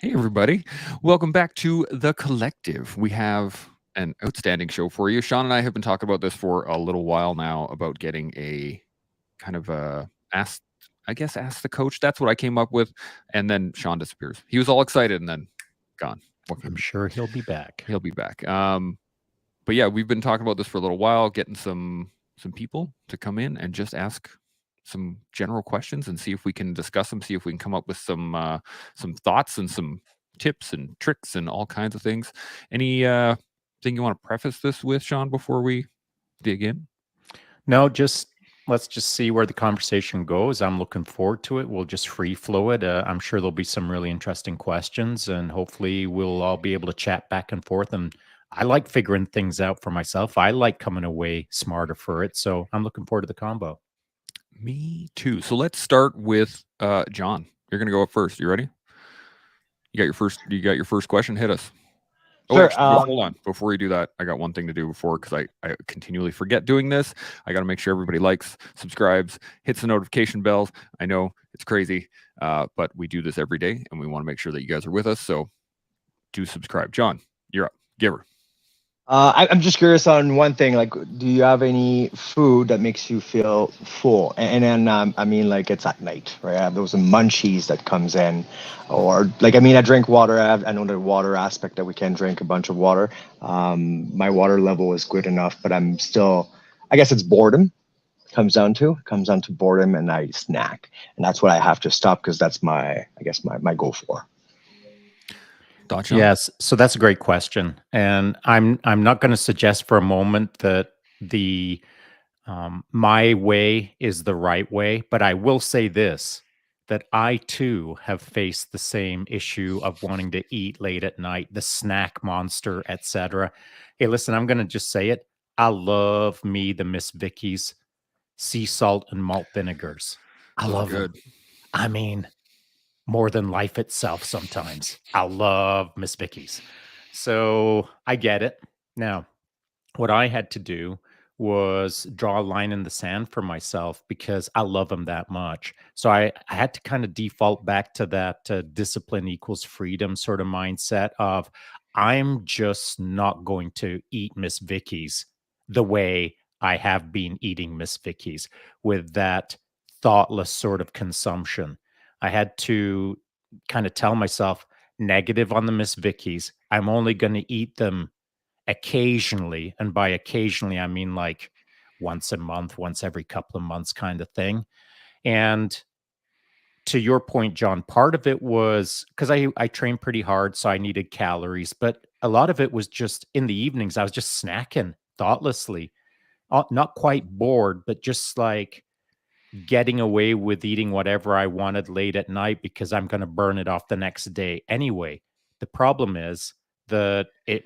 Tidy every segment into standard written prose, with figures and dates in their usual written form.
Hey, everybody. Welcome back to The Collective. We have an outstanding show for you. Sean and I have been talking about this for a little while now about getting a kind of ask, ask the coach. That's what I came up with. And then Sean disappears. He was all excited and then gone. I'm sure he'll be back. He'll be back. But yeah, we've been talking about this for a little while, getting some people to come in and just ask some general questions and see if we can discuss them, see if we can come up with some thoughts and some tips and tricks and all kinds of things. Any thing you want to preface this with, Sean, before we dig in? No, just let's just see where the conversation goes. I'm looking forward to it. We'll just free flow it. I'm sure there'll be some really interesting questions, and hopefully, we'll all be able to chat back and forth. And I like figuring things out for myself. I like coming away smarter for it. So I'm looking forward to the combo. Me too. So let's start with John. You're gonna go up first. You ready? You got your first question. Hit us. Oh, Sure. actually, hold on. Before you do that, I got one thing to do before because I continually forget doing this. I got to make sure everybody likes, subscribes, hits the notification bells. I know it's crazy, but we do this every day, and we want to make sure that you guys are with us. So do subscribe. John, you're up. Give her. I'm just curious on one thing. Like, do you have any food that makes you feel full? And then, I mean, like it's at night, right? I have those munchies that comes in, or like, I mean, I drink water. I know the water aspect that we can drink a bunch of water. My water level is good enough, but I'm still, I guess it's boredom. Comes down to boredom, and I snack, and that's what I have to stop because that's I guess my goal for. Thoughts, Sean? Yes, so that's a great question, and I'm not going to suggest for a moment that the my way is the right way, but I will say this: that I too have faced the same issue of wanting to eat late at night, the snack monster, etc. Hey, listen, I'm going to just say it: I love me the Miss Vicky's sea salt and malt vinegars. I Those are love them. good. I mean, more than life itself sometimes. I love Miss Vicky's. So I get it. Now, what I had to do was draw a line in the sand for myself because I love them that much. So I had to kind of default back to that discipline equals freedom sort of mindset of I'm just not going to eat Miss Vicky's the way I have been eating Miss Vicky's with that thoughtless sort of consumption. I had to kind of tell myself negative on the Miss Vicky's. I'm only going to eat them occasionally. And by occasionally, I mean like once a month, once every couple of months kind of thing. And to your point, John, part of it was because I trained pretty hard, so I needed calories, but a lot of it was just in the evenings, I was just snacking thoughtlessly, not quite bored, but just like getting away with eating whatever I wanted late at night because I'm going to burn it off the next day anyway. The problem is that it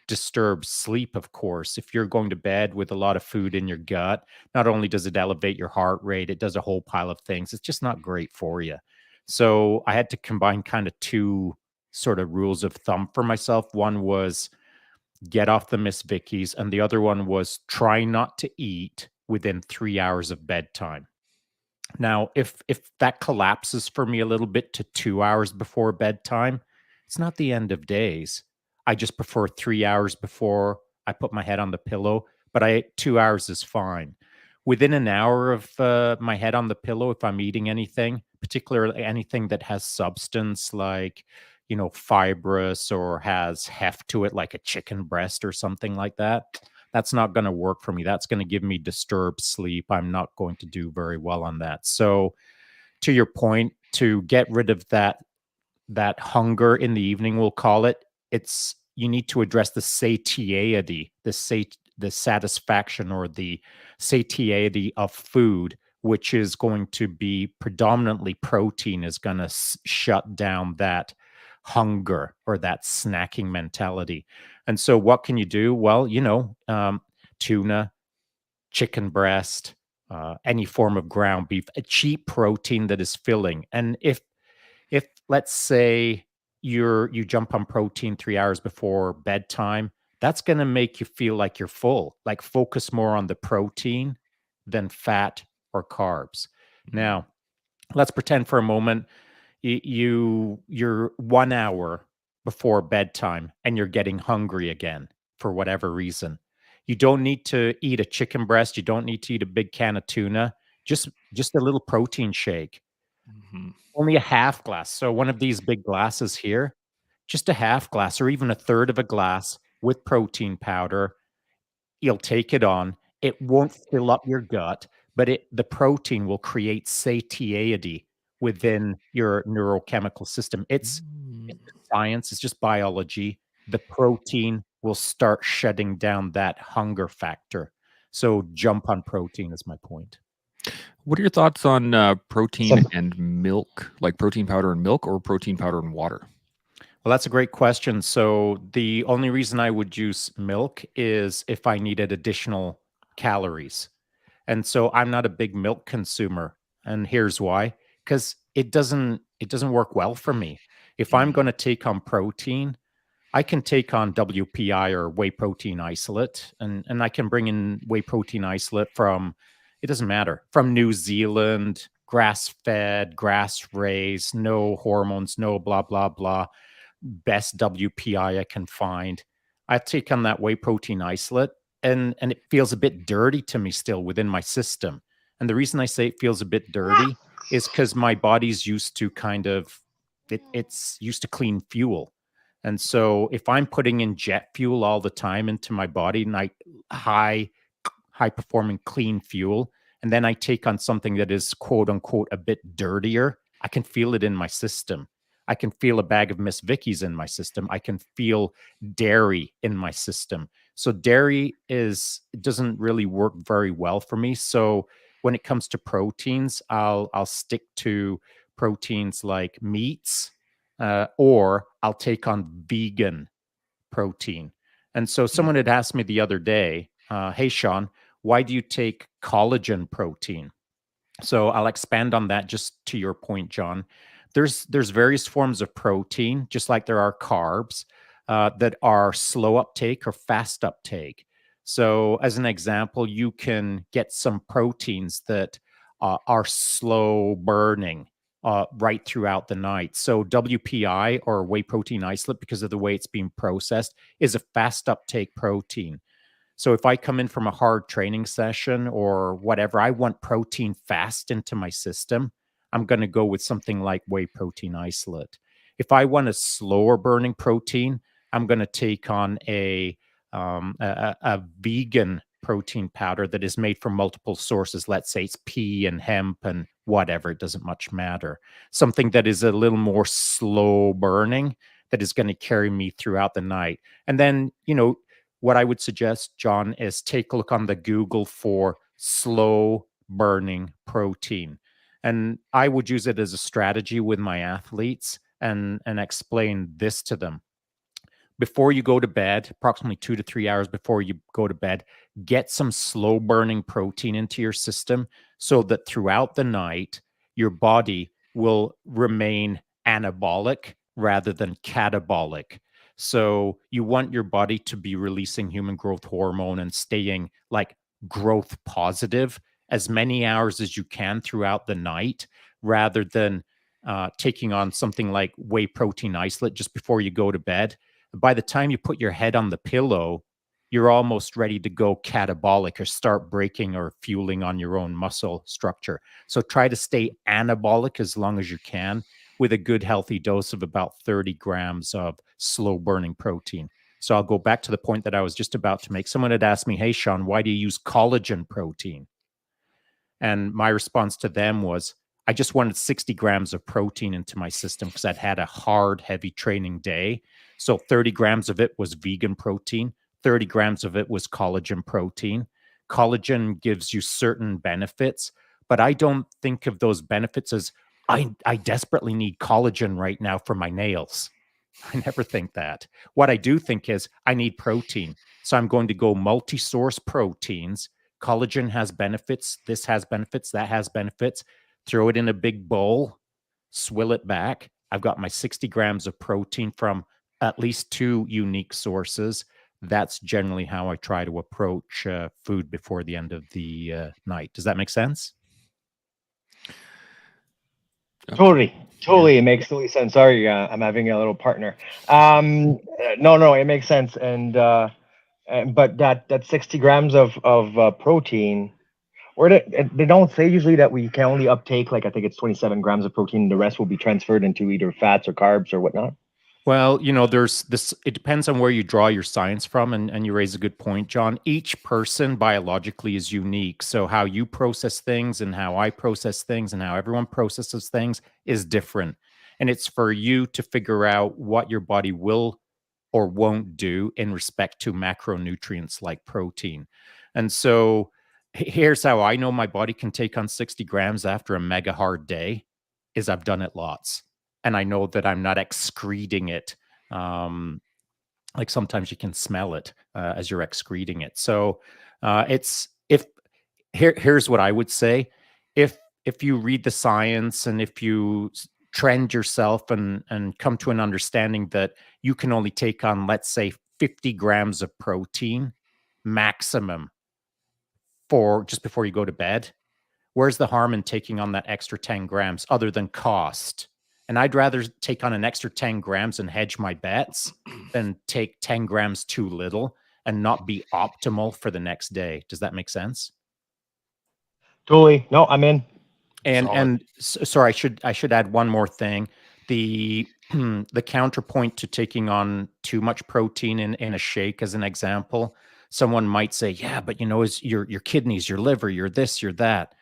disturbs sleep, of course. If you're going to bed with a lot of food in your gut, not only does it elevate your heart rate, it does a whole pile of things. It's just not great for you. So I had to combine kind of two sort of rules of thumb for myself. One was get off the Miss Vicky's, and the other one was try not to eat within 3 hours of bedtime. Now, if that collapses for me a little bit to 2 hours before bedtime, it's not the end of days. I just prefer 3 hours before I put my head on the pillow, but I 2 hours is fine. Within an hour of my head on the pillow, if I'm eating anything, particularly anything that has substance like, fibrous or has heft to it, like a chicken breast or something like that, that's not going to work for me. That's going to give me disturbed sleep. I'm not going to do very well on that. So, to your point, to get rid of that hunger in the evening, we'll call it, it's you need to address the satiety, the satisfaction or the satiety of food, which is going to be predominantly protein, is going to shut down that hunger or that snacking mentality. And so, what can you do? Well, tuna, chicken breast, any form of ground beef, a cheap protein that is filling. And if let's say you jump on protein 3 hours before bedtime, that's going to make you feel like you're full. Like focus more on the protein than fat or carbs. Mhm. Now, let's pretend for a moment you're 1 hour before bedtime and you're getting hungry again for whatever reason. You don't need to eat a chicken breast. You don't need to eat a big can of tuna. Just a little protein shake. Mhm. Only a half glass. So one of these big glasses here, just a half glass or even a third of a glass with protein powder. You'll take it on. It won't fill up your gut, but the protein will create satiety within your neurochemical system. It's Mm. science, it's just biology. The protein will start shutting down that hunger factor. So jump on protein is my point. What are your thoughts on protein Some and milk, like protein powder and milk or protein powder and water? Well, that's a great question. So the only reason I would use milk is if I needed additional calories. And so I'm not a big milk consumer. And here's why. Because it doesn't work well for me. If I'm Mm. going to take on protein, I can take on WPI or whey protein isolate, and I can bring in whey protein isolate from, it doesn't matter, from New Zealand, grass fed, grass raised, no hormones, no blah, blah, blah, best WPI I can find. I take on that whey protein isolate, and it feels a bit dirty to me still within my system. And the reason I say it feels a bit dirty is because my body's used to kind of it's used to clean fuel. And so if I'm putting in jet fuel all the time into my body, and high performing clean fuel, and then I take on something that is quote unquote a bit dirtier, I can feel it in my system. I can feel a bag of Miss Vicky's in my system. I can feel dairy in my system. So dairy doesn't really work very well for me. So when it comes to proteins, I'll stick to proteins like meats, or I'll take on vegan protein. And so someone had asked me the other day, "Hey Sean, why do you take collagen protein?" So I'll expand on that just to your point, John. There's various forms of protein, just like there are carbs, that are slow uptake or fast uptake. So as an example, you can get some proteins that are slow burning right throughout the night. So WPI or whey protein isolate, because of the way it's being processed, is a fast uptake protein. So if I come in from a hard training session or whatever, I want protein fast into my system, I'm going to go with something like whey protein isolate. If I want a slower burning protein, I'm going to take on a vegan protein powder that is made from multiple sources. Let's say it's pea and hemp and whatever. It doesn't much matter. Something that is a little more slow burning that is going to carry me throughout the night. And then, what I would suggest, John, is take a look on the Google for slow burning protein. And I would use it as a strategy with my athletes and explain this to them. Before you go to bed, approximately 2 to 3 hours before you go to bed, get some slow burning protein into your system so that throughout the night, your body will remain anabolic rather than catabolic. So you want your body to be releasing human growth hormone and staying like growth positive as many hours as you can throughout the night rather than taking on something like whey protein isolate just before you go to bed. By the time you put your head on the pillow, you're almost ready to go catabolic or start breaking or fueling on your own muscle structure. So try to stay anabolic as long as you can with a good healthy dose of about 30 grams of slow burning protein. So I'll go back to the point that I was just about to make. Someone had asked me, "Hey, Sean, why do you use collagen protein?" And my response to them was, I just wanted 60 grams of protein into my system because I'd had a hard, heavy training day. So 30 grams of it was vegan protein, 30 grams of it was collagen protein. Collagen gives you certain benefits, but I don't think of those benefits as I desperately need collagen right now for my nails. I never think that. What I do think is I need protein. So I'm going to go multi source proteins. Collagen has benefits. This has benefits. That has benefits. Throw it in a big bowl, swill it back. I've got my 60 grams of protein from at least two unique sources. That's generally how I try to approach food before the end of the night. Does that make sense? Totally. Totally, it makes totally sense. Sorry, I'm having a little partner. No, it makes sense. But that 60 grams of protein, or they don't say usually that we can only uptake, like I think it's 27 grams of protein. The rest will be transferred into either fats or carbs or whatnot. Well, there's this, it depends on where you draw your science from, and you raise a good point, John. Each person biologically is unique. So how you process things and how I process things and how everyone processes things is different. And it's for you to figure out what your body will or won't do in respect to macronutrients like protein. And so here's how I know my body can take on 60 grams after a mega hard day is I've done it lots. And I know that I'm not excreting it. Like sometimes you can smell it as you're excreting it. So it's if here's what I would say: if you read the science and if you trend yourself and come to an understanding that you can only take on, let's say, 50 grams of protein maximum for just before you go to bed, where's the harm in taking on that extra 10 grams other than cost? And I'd rather take on an extra 10 grams and hedge my bets than take 10 grams too little and not be optimal for the next day. Does that make sense? Totally. No, I'm in. Sorry, I should add one more thing. The the counterpoint to taking on too much protein in a shake, as an example, someone might say, yeah, but is your kidneys, your liver, your this, your that.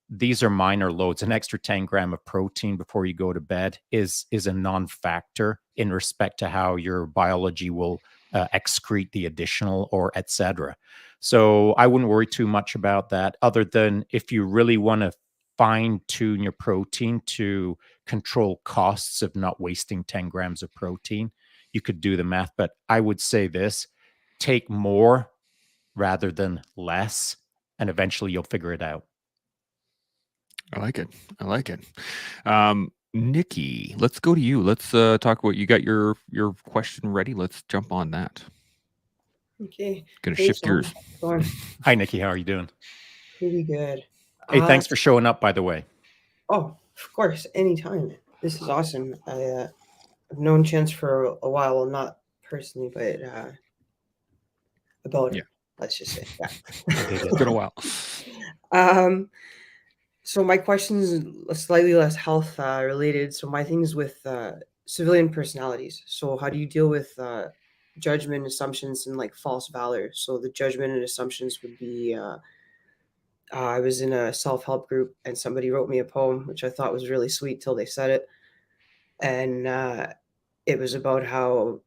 These are minor loads. An extra 10 gram of protein before you go to bed is a non-factor in respect to how your biology will excrete the additional or etc. So I wouldn't worry too much about that, other than if you really want to fine tune your protein to control costs of not wasting 10 grams of protein, you could do the math. But I would say this: take more rather than less, and eventually you'll figure it out. I like it. I like it. Nicky, let's go to you. Let's talk about, you got your question ready. Let's jump on that. Okay. Gonna shift gears. Hi, Nicky. How are you doing? Pretty good. Hey, thanks for showing up, by the way. Oh, of course. Anytime. This is awesome. I've known Chance for a while. Well, not personally, but about it. Let's just say. Yeah. It's been a while. So my question is slightly less health related. So my thing is with civilian personalities. So how do you deal with judgment, assumptions, and like false valor? So the judgment and assumptions would be I was in a self-help group and somebody wrote me a poem, which I thought was really sweet till they said it. And it was about how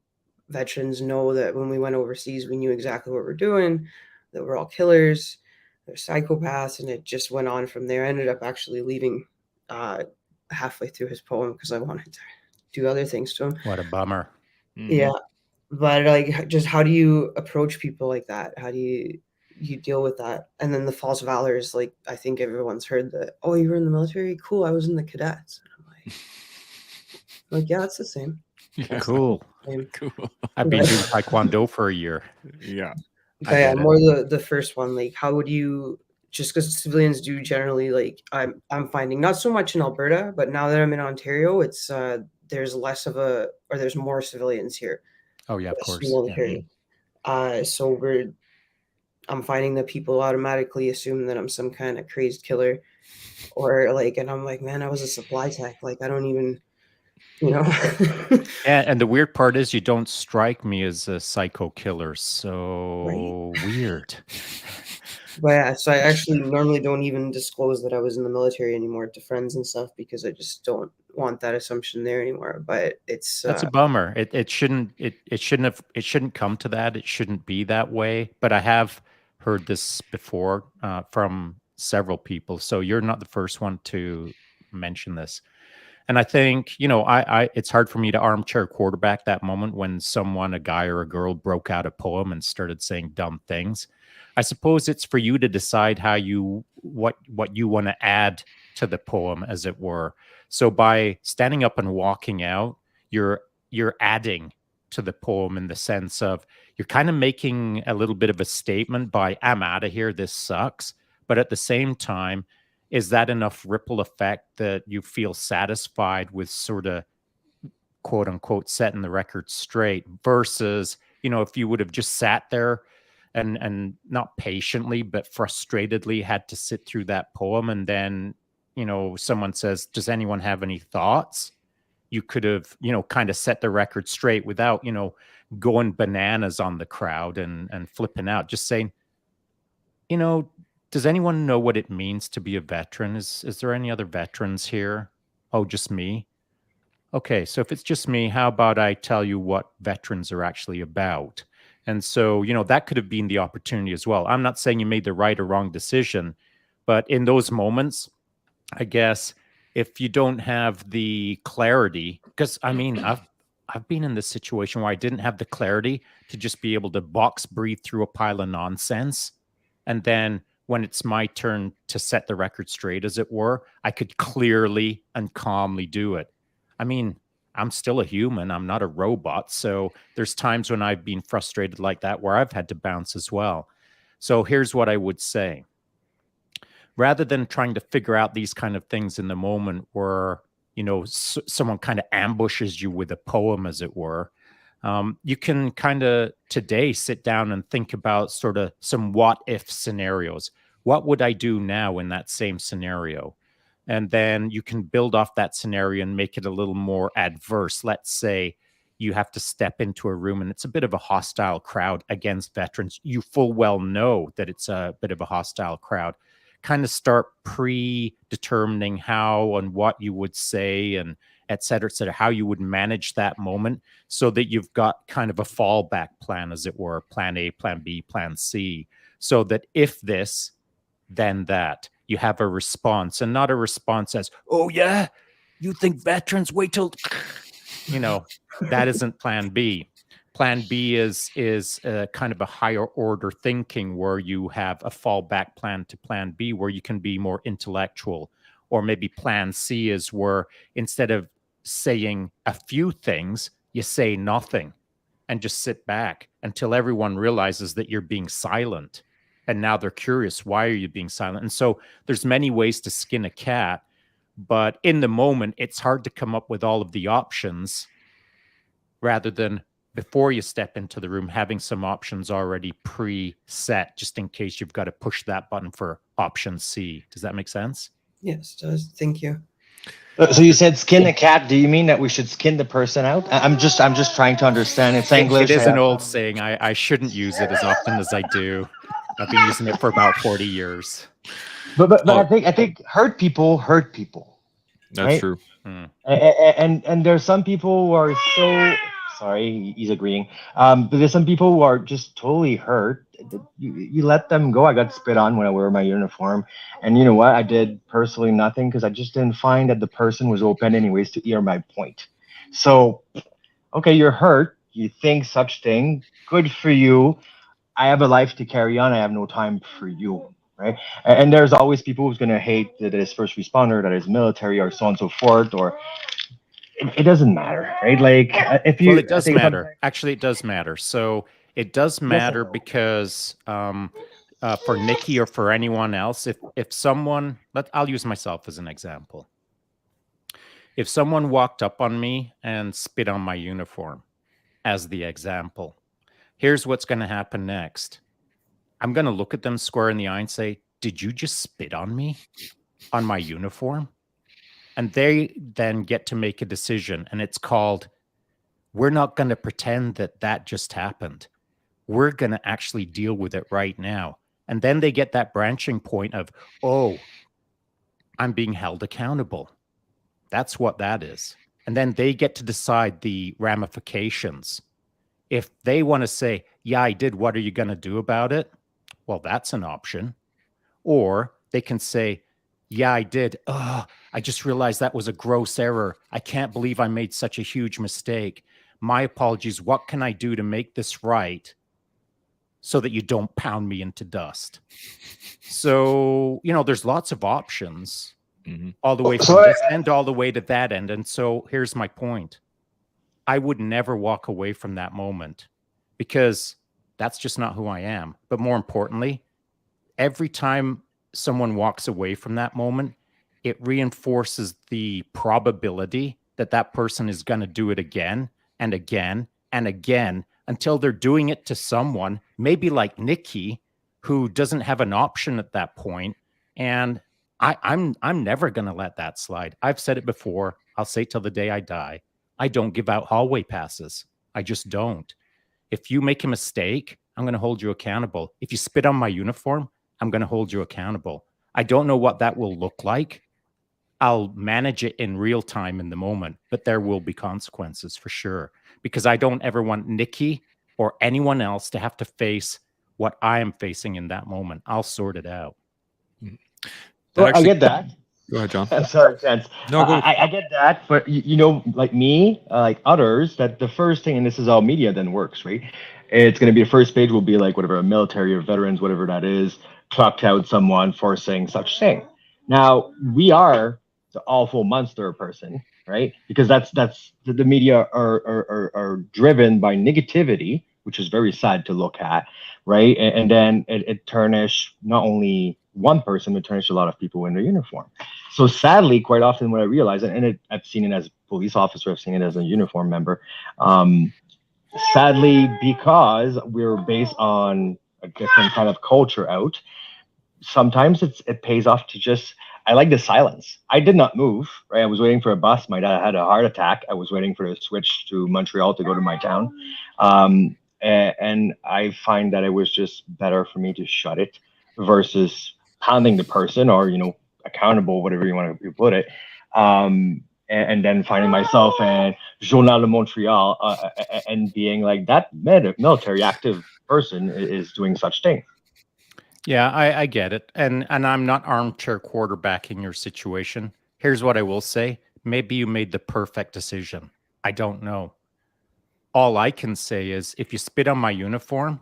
veterans know that when we went overseas, we knew exactly what we're doing, that we're all killers, they're psychopaths, and it just went on from there. I ended up actually leaving halfway through his poem because I wanted to do other things to him. What a bummer. Mm-hmm. Yeah. But like, just how do you approach people like that? How do you deal with that? And then the false valor is like, I think everyone's heard that, oh, you were in the military? Cool. I was in the cadets. And I'm like, yeah, it's the same. Yeah. Cool. Cool. I've been doing Taekwondo for a year. Yeah. But yeah, more the first one. Like, how would you, just because civilians do generally, like, I'm finding, not so much in Alberta, but now that I'm in Ontario, it's there's less of there's more civilians here. Oh yeah, of course. Military. Yeah. So I'm finding that people automatically assume that I'm some kind of crazed killer, or like, and I'm like, man, I was a supply tech. Like, I don't even, and the weird part is you don't strike me as a psycho killer. So weird. But yeah, so I actually normally don't even disclose that I was in the military anymore to friends and stuff because I just don't want that assumption there anymore. But that's a bummer. It shouldn't come to that. It shouldn't be that way. But I have heard this before from several people. So you're not the first one to mention this. And I think, it's hard for me to armchair quarterback that moment when someone, a guy or a girl, broke out a poem and started saying dumb things. I suppose it's for you to decide what you want to add to the poem, as it were. So by standing up and walking out, you're adding to the poem in the sense of you're kind of making a little bit of a statement by, I'm out of here, this sucks. But at the same time, is that enough ripple effect that you feel satisfied with sort of quote unquote setting the record straight versus, if you would have just sat there and not patiently but frustratedly had to sit through that poem, and then someone says, does anyone have any thoughts? You could have kind of set the record straight without going bananas on the crowd and flipping out, just saying, does anyone know what it means to be a veteran? Is there any other veterans here? Oh, just me. Okay, so if it's just me, how about I tell you what veterans are actually about? And so, that could have been the opportunity as well. I'm not saying you made the right or wrong decision, but in those moments, I guess if you don't have the clarity, because I mean, I've been in this situation where I didn't have the clarity to just be able to box breathe through a pile of nonsense. And then when it's my turn to set the record straight, as it were, I could clearly and calmly do it. I mean, I'm still a human. I'm not a robot. So there's times when I've been frustrated like that where I've had to bounce as well. So here's what I would say. Rather than trying to figure out these kind of things in the moment where, someone kind of ambushes you with a poem, as it were, you can kind of today sit down and think about sort of some what if scenarios. What would I do now in that same scenario? And then you can build off that scenario and make it a little more adverse. Let's say you have to step into a room and it's a bit of a hostile crowd against veterans. You full well know that it's a bit of a hostile crowd. Kind of start predetermining how and what you would say and et cetera, how you would manage that moment so that you've got kind of a fallback plan, as it were, plan A, plan B, plan C, so that if this, then that, you have a response and not a response as, oh yeah, you think veterans wait till, that isn't plan B. Plan B is kind of a higher order thinking where you have a fallback plan to plan B where you can be more intellectual. Or maybe plan C is where instead of saying a few things, you say nothing and just sit back until everyone realizes that you're being silent. And now they're curious, why are you being silent? And so there's many ways to skin a cat, but in the moment, it's hard to come up with all of the options rather than before you step into the room, having some options already pre-set, just in case you've got to push that button for option C. Does that make sense? Yes, it does. Thank you. So you said skin a cat. Do you mean that we should skin the person out? I'm just trying to understand. It's English. It is an old saying. I shouldn't use it as often as I do. I've been using it for about 40 years. But I think hurt people. That's right? true. And there's some people who are so sorry. He's agreeing. But there's some people who are just totally hurt. You let them go. I got spit on when I wear my uniform, and you know what? I did personally nothing because I just didn't find that the person was open anyways to hear my point. So, okay, you're hurt. You think such thing. Good for you. I have a life to carry on. I have no time for you, right? And there's always people who's gonna hate that is first responder, that is military, or so on and so forth, or it doesn't matter, right? Like if you, well, it does matter. Actually, it does matter. So it does matter because for Nicky or for anyone else, if someone, I'll use myself as an example. If someone walked up on me and spit on my uniform, as the example, here's what's going to happen next. I'm going to look at them square in the eye and say, did you just spit on me, on my uniform? And they then get to make a decision, and it's called, we're not going to pretend that that just happened. We're going to actually deal with it right now. And then they get that branching point of, oh, I'm being held accountable. That's what that is. And then they get to decide the ramifications. If they want to say, yeah, I did, what are you going to do about it? Well, that's an option. Or they can say, yeah, I did. Oh, I just realized that was a gross error. I can't believe I made such a huge mistake. My apologies. What can I do to make this right so that you don't pound me into dust? So, there's lots of options all the way from this end all the way to that end. And so here's my point. I would never walk away from that moment because that's just not who I am. But more importantly, every time someone walks away from that moment, it reinforces the probability that that person is going to do it again and again and again until they're doing it to someone, maybe like Nicky, who doesn't have an option at that point. And I'm never going to let that slide. I've said it before. I'll say it till the day I die. I don't give out hallway passes. I just don't. If you make a mistake, I'm going to hold you accountable. If you spit on my uniform, I'm going to hold you accountable. I don't know what that will look like. I'll manage it in real time in the moment, but there will be consequences for sure, because I don't ever want Nicky or anyone else to have to face what I am facing in that moment. I'll sort it out. Well, I get that. Go ahead, John. I'm sorry, Chance. No, go. I get that, but you know, like me, like others, that the first thing, and this is how media then works, right? It's going to be the first page will be like whatever, a military or veterans, whatever that is, clocked out someone for saying such thing. Now we are the awful monster person, right? Because that's the media are driven by negativity, which is very sad to look at, right? And then it tarnish not only one person, but tarnish a lot of people in their uniform. So sadly, quite often what I realize, I've seen it as a police officer, I've seen it as a uniform member. Sadly, because we're based on a different kind of culture out, sometimes it pays off to just, I like the silence. I did not move, right? I was waiting for a bus. My dad had a heart attack. I was waiting for the switch to Montreal to go to my town. And I find that it was just better for me to shut it versus pounding the person or, you know, accountable, whatever you want to put it. And then finding myself in Journal de Montreal and being like, that military active person is doing such thing. Yeah, I get it. And I'm not armchair quarterbacking your situation. Here's what I will say. Maybe you made the perfect decision. I don't know. All I can say is if you spit on my uniform,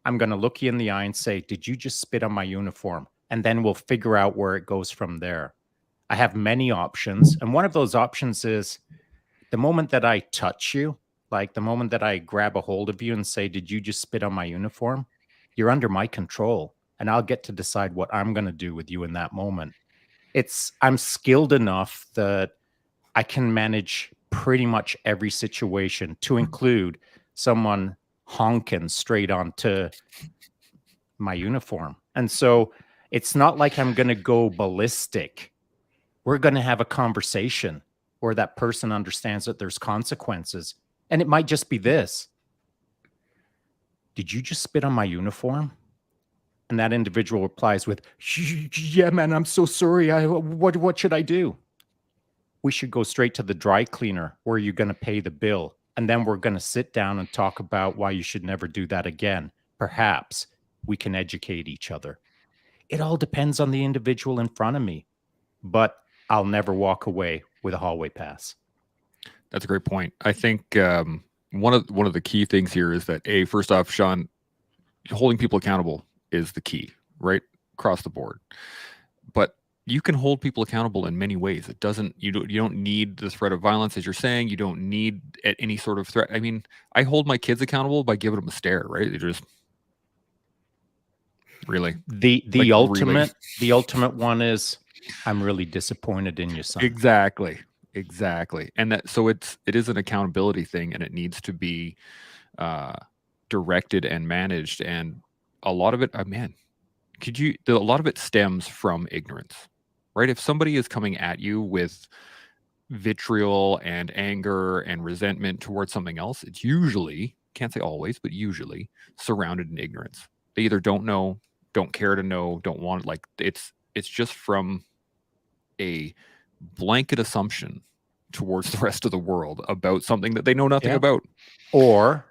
I'm going to look you in the eye and say, did you just spit on my uniform? And then we'll figure out where it goes from there. I have many options. And one of those options is the moment that I touch you, like the moment that I grab a hold of you and say, did you just spit on my uniform? You're under my control. And I'll get to decide what I'm going to do with you in that moment. I'm skilled enough that I can manage pretty much every situation, to include someone honking straight onto my uniform. And so it's not like I'm going to go ballistic. We're going to have a conversation where that person understands that there's consequences. And it might just be this. Did you just spit on my uniform? And that individual replies with, yeah, man, I'm so sorry. What should I do? We should go straight to the dry cleaner where you're going to pay the bill. And then we're going to sit down and talk about why you should never do that again. Perhaps we can educate each other. It all depends on the individual in front of me, but I'll never walk away with a hallway pass. That's a great point. I think one of the key things here is that, first off, Sean, holding people accountable is the key, right? Across the board. But you can hold people accountable in many ways. It doesn't, you don't need the threat of violence, as you're saying. You don't need any sort of threat. I mean, I hold my kids accountable by giving them a stare, right? They just really the ultimate one is, I'm really disappointed in you, son. Exactly. And that, so it is an accountability thing, and it needs to be directed and managed. And a lot of it, a lot of it stems from ignorance, right? If somebody is coming at you with vitriol and anger and resentment towards something else, it's usually, can't say always, but usually surrounded in ignorance. They either don't know, don't care to know, don't want it. Like it's just from a blanket assumption towards the rest of the world about something that they know nothing about. Or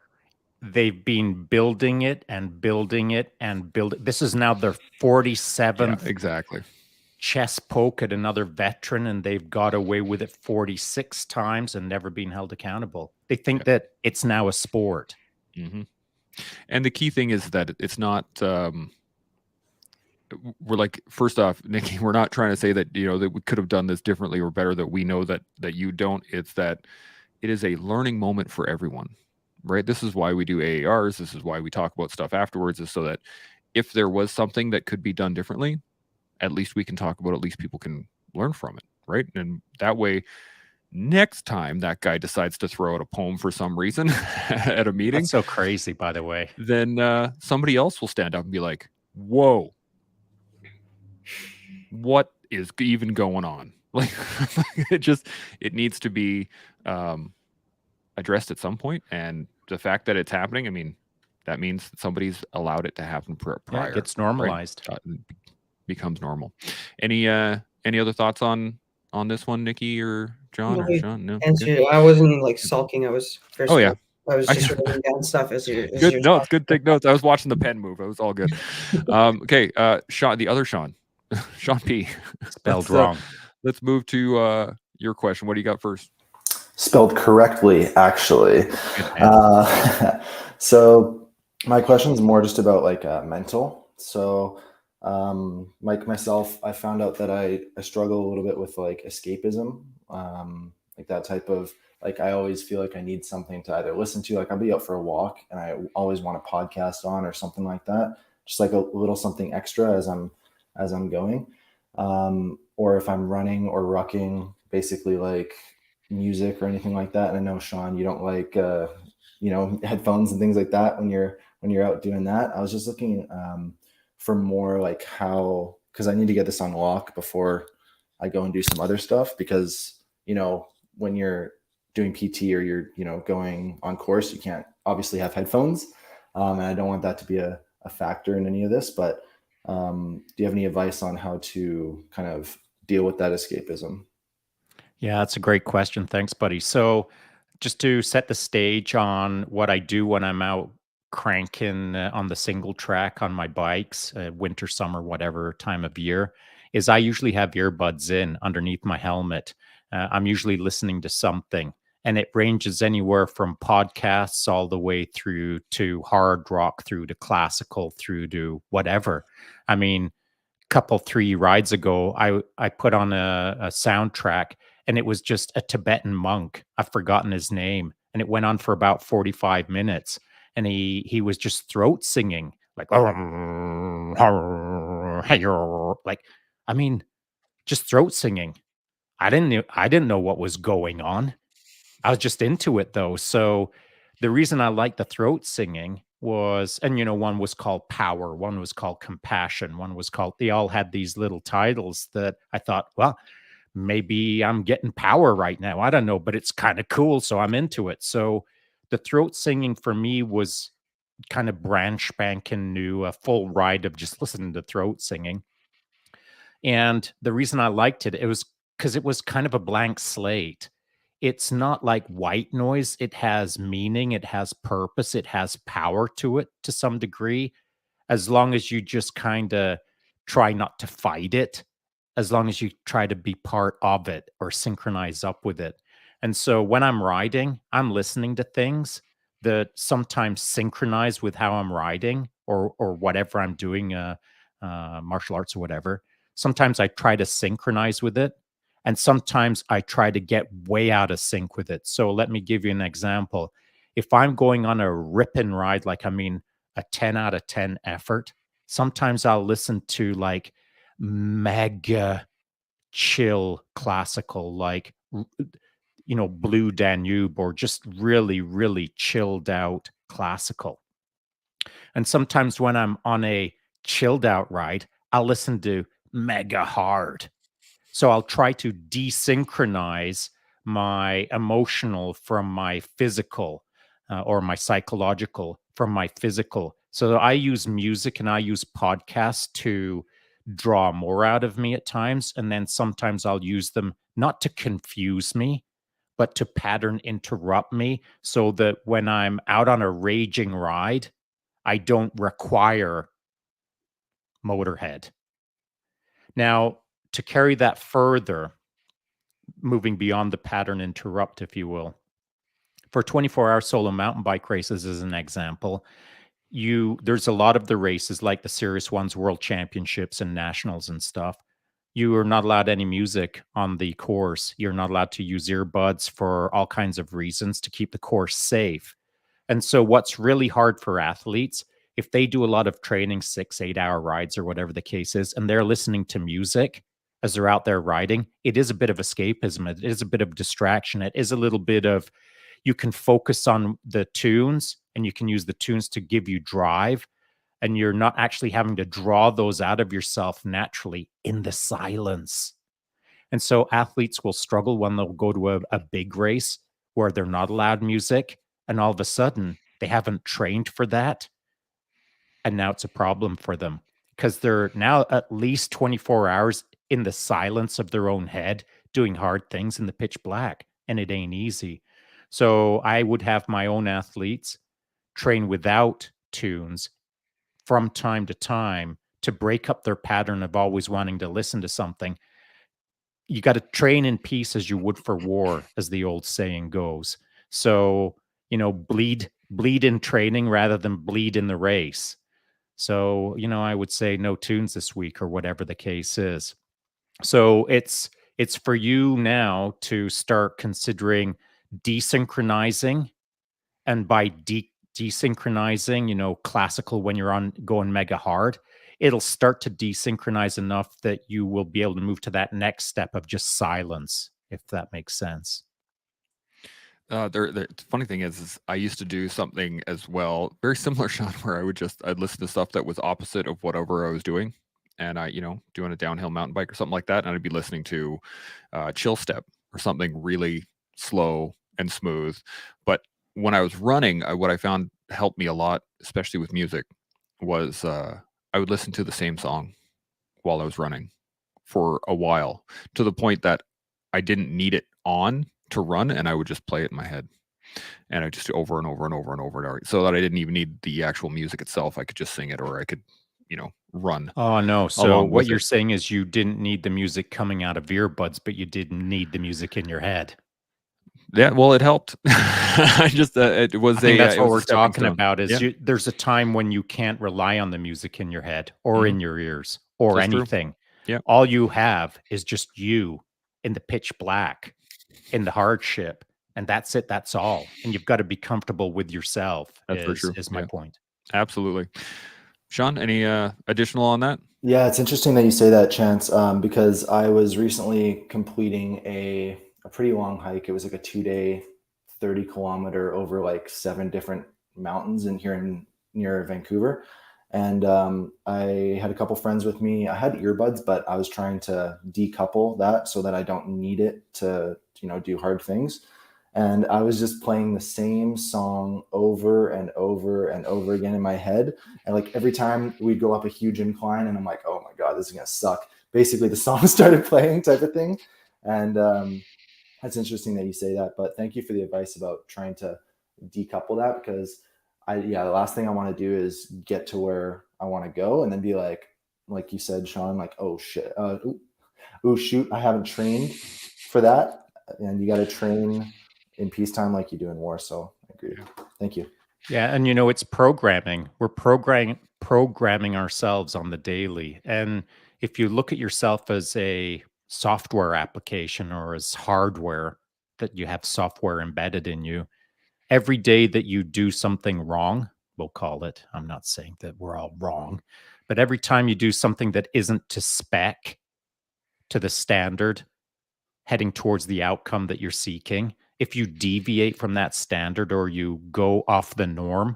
they've been building it and building it and building. This is now their 47th exactly chest poke at another veteran, and they've got away with it 46 times and never been held accountable. They think that it's now a sport. Mm-hmm. And the key thing is that it's not, we're like, first off, Nicky, we're not trying to say that, that we could have done this differently or better, that we know that you don't. It's that it is a learning moment for everyone. Right. This is why we do AARs. This is why we talk about stuff afterwards, is so that if there was something that could be done differently, at least we can talk about it. At least people can learn from it, right? And that way, next time that guy decides to throw out a poem for some reason at a meeting, That's so crazy, by the way. then somebody else will stand up and be like, whoa, what is even going on? Like, it needs to be addressed at some point. And the fact that it's happening, I mean, that means that somebody's allowed it to happen prior. Yeah, it gets normalized. Right? Becomes normal. Any other thoughts on this one, Nicky or John or Sean? No. I wasn't like sulking. I was first. Oh yeah. I was just writing down stuff as you're. Good notes. Good take notes. I was watching the pen move. It was all good. Okay. Sean, the other Sean, Sean P. Spelled wrong. Let's move to your question. What do you got first? Spelled correctly, actually. So my question is more just about like mental. So like myself, I found out that I struggle a little bit with like escapism, like that type of, like I always feel like I need something to either listen to. Like I'll be out for a walk and I always want a podcast on or something like that, just like a little something extra as I'm going, or if I'm running or rucking, basically like music or anything like that. And I know, Sean, you don't like headphones and things like that when you're out doing that. I was just looking for more like how, because I need to get this on lock before I go and do some other stuff, because when you're doing PT or you're going on course, you can't obviously have headphones, and I don't want that to be a factor in any of this. But do you have any advice on how to kind of deal with that escapism? Yeah, that's a great question. Thanks, buddy. So just to set the stage on what I do when I'm out cranking on the single track on my bikes, winter, summer, whatever time of year, is I usually have earbuds in underneath my helmet. I'm usually listening to something, and it ranges anywhere from podcasts all the way through to hard rock, through to classical, through to whatever. I mean, three rides ago, I put on a soundtrack, and it was just a Tibetan monk. I've forgotten his name, and it went on for about 45 minutes, and he was just throat singing like I mean, just throat singing. I didn't know what was going on. I was just into it though. So the reason I liked the throat singing was, and one was called Power, one was called Compassion, one was called, they all had these little titles that I thought, well, maybe I'm getting power right now. I don't know, but it's kind of cool. So I'm into it. So the throat singing for me was kind of brand spanking new, a full ride of just listening to throat singing. And the reason I liked it, it was because it was kind of a blank slate. It's not like white noise. It has meaning, it has purpose, it has power to it to some degree, as long as you just kind of try not to fight it, as long as you try to be part of it or synchronize up with it. And so when I'm riding, I'm listening to things that sometimes synchronize with how I'm riding or whatever I'm doing, martial arts or whatever. Sometimes I try to synchronize with it, and sometimes I try to get way out of sync with it. So let me give you an example. If I'm going on a rip and ride, like a 10 out of 10 effort, sometimes I'll listen to like mega chill classical, like Blue Danube, or just really, really chilled out classical. And sometimes when I'm on a chilled out ride, I'll listen to mega hard. So I'll try to desynchronize my emotional from my physical, or my psychological from my physical. So I use music and I use podcasts to draw more out of me at times. And then sometimes I'll use them not to confuse me, but to pattern interrupt me, so that when I'm out on a raging ride, I don't require Motorhead. Now, to carry that further, moving beyond the pattern interrupt, if you will, for 24-hour solo mountain bike races, as an example, there's a lot of the races, like the serious ones, world championships and nationals and stuff. You are not allowed any music on the course. You're not allowed to use earbuds for all kinds of reasons to keep the course safe. And so what's really hard for athletes if they do a lot of training, 6-8 hour rides or whatever the case is, and they're listening to music as they're out there riding, it is a bit of escapism. It is a bit of distraction. It is a little bit of, you can focus on the tunes and you can use the tunes to give you drive, and you're not actually having to draw those out of yourself naturally in the silence. And so athletes will struggle when they'll go to a big race where they're not allowed music, and all of a sudden they haven't trained for that. And now it's a problem for them because they're now at least 24 hours in the silence of their own head doing hard things in the pitch black, and it ain't easy. So I would have my own athletes train without tunes from time to time to break up their pattern of always wanting to listen to something. You got to train in peace as you would for war, as the old saying goes. So, bleed in training rather than bleed in the race. So, I would say no tunes this week or whatever the case is. So it's for you now to start considering desynchronizing, and by desynchronizing, classical when you're on going mega hard, it'll start to desynchronize enough that you will be able to move to that next step of just silence, if that makes sense. The funny thing is I used to do something as well, very similar, Sean, where I'd listen to stuff that was opposite of whatever I was doing. And doing a downhill mountain bike or something like that. And I'd be listening to chill step or something really slow and smooth. But when I was running, what I found helped me a lot, especially with music, was I would listen to the same song while I was running for a while, to the point that I didn't need it on to run, and I would just play it in my head. And I just over and over and over and over, so that I didn't even need the actual music itself. I could just sing it, or I could, run. Oh, no. So what you're saying is you didn't need the music coming out of earbuds, but you didn't need the music in your head. Yeah, well, it helped. I just it was I think that's it what was a we're stepping talking stone. about is Yeah. there's a time when you can't rely on the music in your head or in your ears or That's true. anything. Yeah. All you have is just you in the pitch black, in the hardship, and that's it. That's all. And you've got to be comfortable with yourself. That's for sure. Is my point. Absolutely. Sean, any additional on that? Yeah, it's interesting that you say that, Chance, because I was recently completing a pretty long hike. It was like a 2-day, 30-kilometer over like 7 different mountains near Vancouver. And I had a couple friends with me. I had earbuds, but I was trying to decouple that so that I don't need it to, do hard things. And I was just playing the same song over and over and over again in my head. And like every time we'd go up a huge incline and I'm like, oh my God, this is going to suck. Basically the song started playing type of thing. And that's interesting that you say that, but thank you for the advice about trying to decouple that, because the last thing I want to do is get to where I want to go and then be like you said, Sean, like, oh shit, oh shoot, I haven't trained for that. And you got to train in peacetime like you do in war. So I agree. Thank you. Yeah. And it's programming. We're programming ourselves on the daily. And if you look at yourself as a software application or as hardware, that you have software embedded in you, every day that you do something wrong, we'll call it, I'm not saying that we're all wrong, but every time you do something that isn't to spec, to the standard, heading towards the outcome that you're seeking, if you deviate from that standard or you go off the norm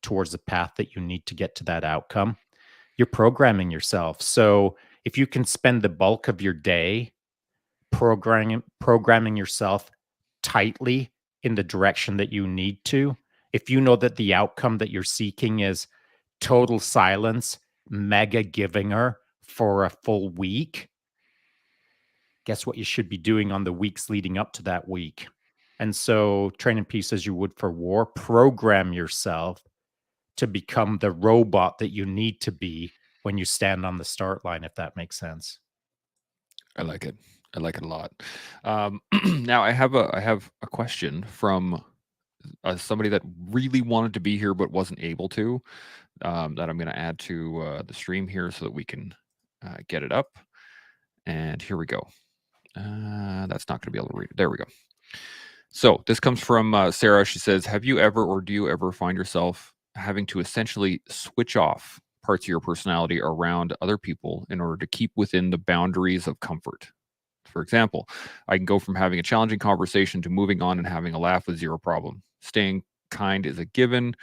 towards the path that you need to get to that outcome, you're programming yourself. So if you can spend the bulk of your day programming yourself tightly in the direction that you need to, if you know that the outcome that you're seeking is total silence, mega giving her for a full week, guess what you should be doing on the weeks leading up to that week? And so train in peace as you would for war, program yourself to become the robot that you need to be when you stand on the start line, if that makes sense. I like it. I like it a lot. Now I have a question from somebody that really wanted to be here but wasn't able to, that I'm going to add to the stream here so that we can get it up. And here we go. That's not going to be able to read it. There we go. So this comes from Sarah. She says, have you ever or do you ever find yourself having to essentially switch off parts of your personality around other people in order to keep within the boundaries of comfort. For example, I can go from having a challenging conversation to moving on and having a laugh with zero problem. Staying kind is a given,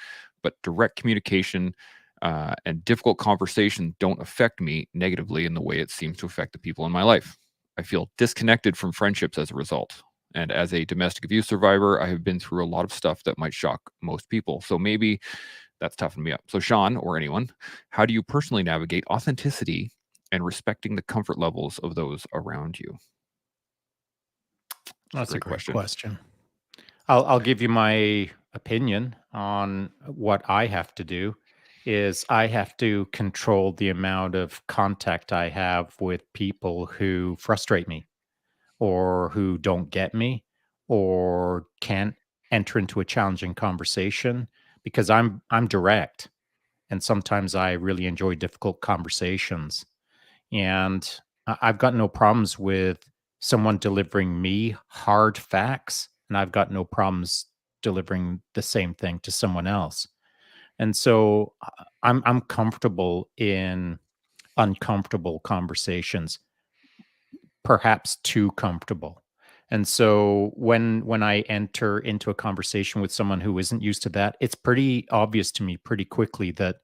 but direct communication and difficult conversation don't affect me negatively in the way it seems to affect the people in my life. I feel disconnected from friendships as a result. And as a domestic abuse survivor, I have been through a lot of stuff that might shock most people. So maybe that's toughened me up. So, Shaun, or anyone, how do you personally navigate authenticity and respecting the comfort levels of those around you? That's a great question. I'll give you my opinion on what I have to do. Is I have to control the amount of contact I have with people who frustrate me or who don't get me or can't enter into a challenging conversation, because I'm direct, and sometimes I really enjoy difficult conversations. And I've got no problems with someone delivering me hard facts, and I've got no problems delivering the same thing to someone else. And so I'm comfortable in uncomfortable conversations, perhaps too comfortable. And so when I enter into a conversation with someone who isn't used to that, it's pretty obvious to me pretty quickly that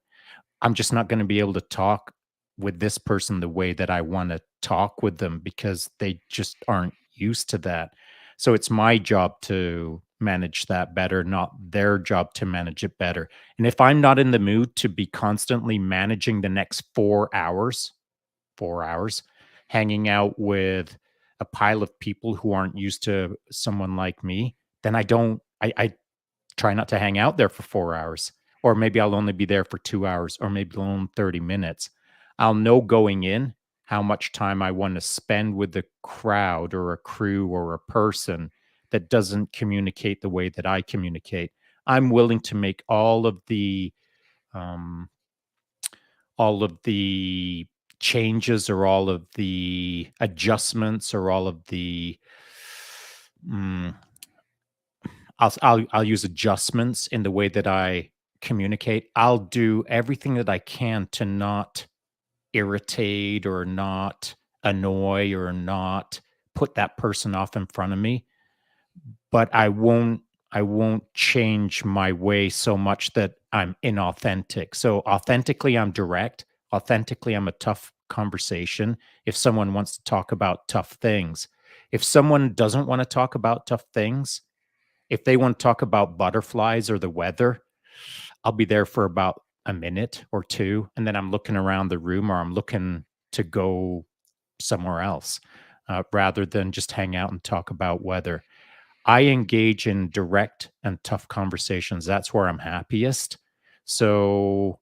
I'm just not going to be able to talk with this person the way that I want to talk with them, because they just aren't used to that. So it's my job to manage that better, not their job to manage it better. And if I'm not in the mood to be constantly managing the next 4 hours hanging out with a pile of people who aren't used to someone like me, then I try not to hang out there for 4 hours. Or maybe I'll only be there for 2 hours, or maybe only 30 minutes. I'll know going in how much time I want to spend with the crowd or a crew or a person that doesn't communicate the way that I communicate. I'm willing to make um, all of the changes or all of the adjustments or all of the mm, I'll use adjustments in the way that I communicate. I'll do everything that I can to not irritate or not annoy or not put that person off in front of me, but I won't change my way so much that I'm inauthentic. So authentically I'm direct, authentically I'm a tough conversation if someone wants to talk about tough things. If someone doesn't want to talk about tough things, if they want to talk about butterflies or the weather, I'll be there for about a minute or two, and then I'm looking around the room or I'm looking to go somewhere else, rather than just hang out and talk about weather. I engage in direct and tough conversations. That's where I'm happiest. So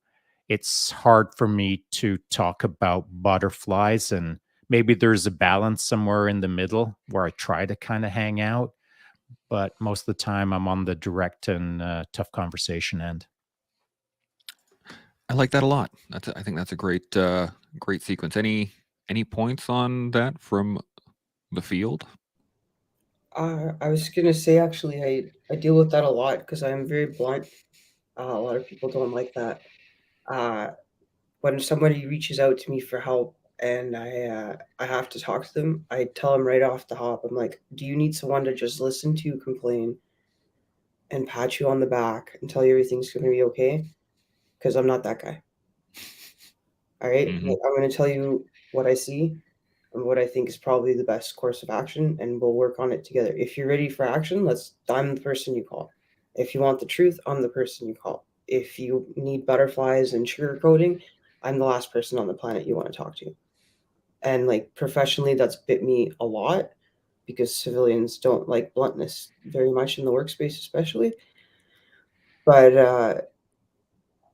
it's hard for me to talk about butterflies, and maybe there's a balance somewhere in the middle where I try to kind of hang out, but most of the time I'm on the direct and tough conversation end. I like that a lot. I think that's a great sequence. Any points on that from the field? I was gonna say actually, I deal with that a lot because I'm very blunt. A lot of people don't like that. Uh, when somebody reaches out to me for help and I have to talk to them, I tell them right off the hop. I'm like, "Do you need someone to just listen to you complain and pat you on the back and tell you everything's gonna be okay? Because I'm not that guy. All right, Mhm. like, I'm gonna tell you what I see and what I think is probably the best course of action, and we'll work on it together. If you're ready for action, I'm the person you call. If you want the truth, I'm the person you call. If you need butterflies and sugarcoating, I'm the last person on the planet you want to talk to." And like professionally, that's bit me a lot because civilians don't like bluntness very much in the workspace, especially. But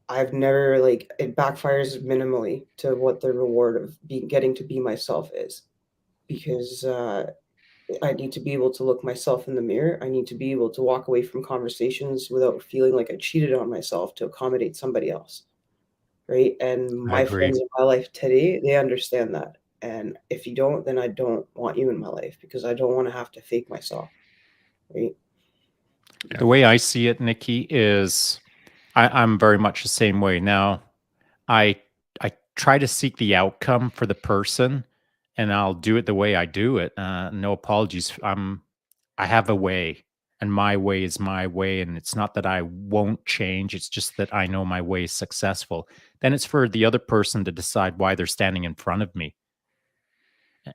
I've never like it backfires minimally to what the reward of being getting to be myself is, because I need to be able to look myself in the mirror. I need to be able to walk away from conversations without feeling like I cheated on myself to accommodate somebody else, right? And I my agree. friends in my life today, they understand that. And if you don't, then I don't want you in my life because I don't want to have to fake myself, right? Yeah. The way I see it, Nikki, is I'm very much the same way. Now, I try to seek the outcome for the person, and I'll do it the way I do it. No apologies. I have a way, and my way is my way, and it's not that I won't change. It's just that I know my way is successful. Then it's for the other person to decide why they're standing in front of me.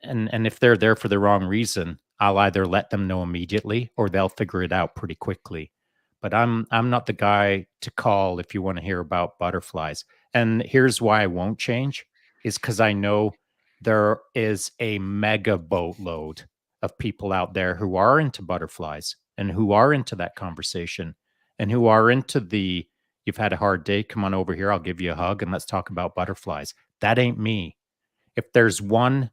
And if they're there for the wrong reason, I'll either let them know immediately or they'll figure it out pretty quickly. But I'm not the guy to call if you want to hear about butterflies. And here's why I won't change is because I know there is a mega boatload of people out there who are into butterflies and who are into that conversation and who are into the you've had a hard day, come on over here, I'll give you a hug and let's talk about butterflies. That ain't me. If there's one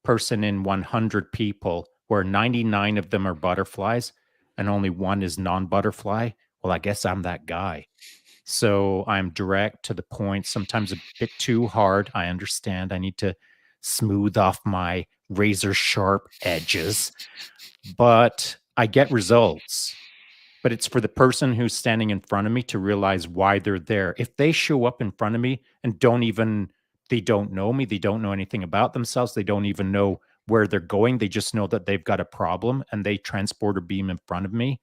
person in 100 people where 99 of them are butterflies and only one is non-butterfly, well, I guess I'm that guy. So I'm direct to the point, sometimes a bit too hard. I understand I need to smooth off my razor sharp edges, but I get results. But it's for the person who's standing in front of me to realize why they're there. If they show up in front of me and they don't know me, they don't know anything about themselves, they don't even know where they're going, they just know that they've got a problem and they transport a beam in front of me,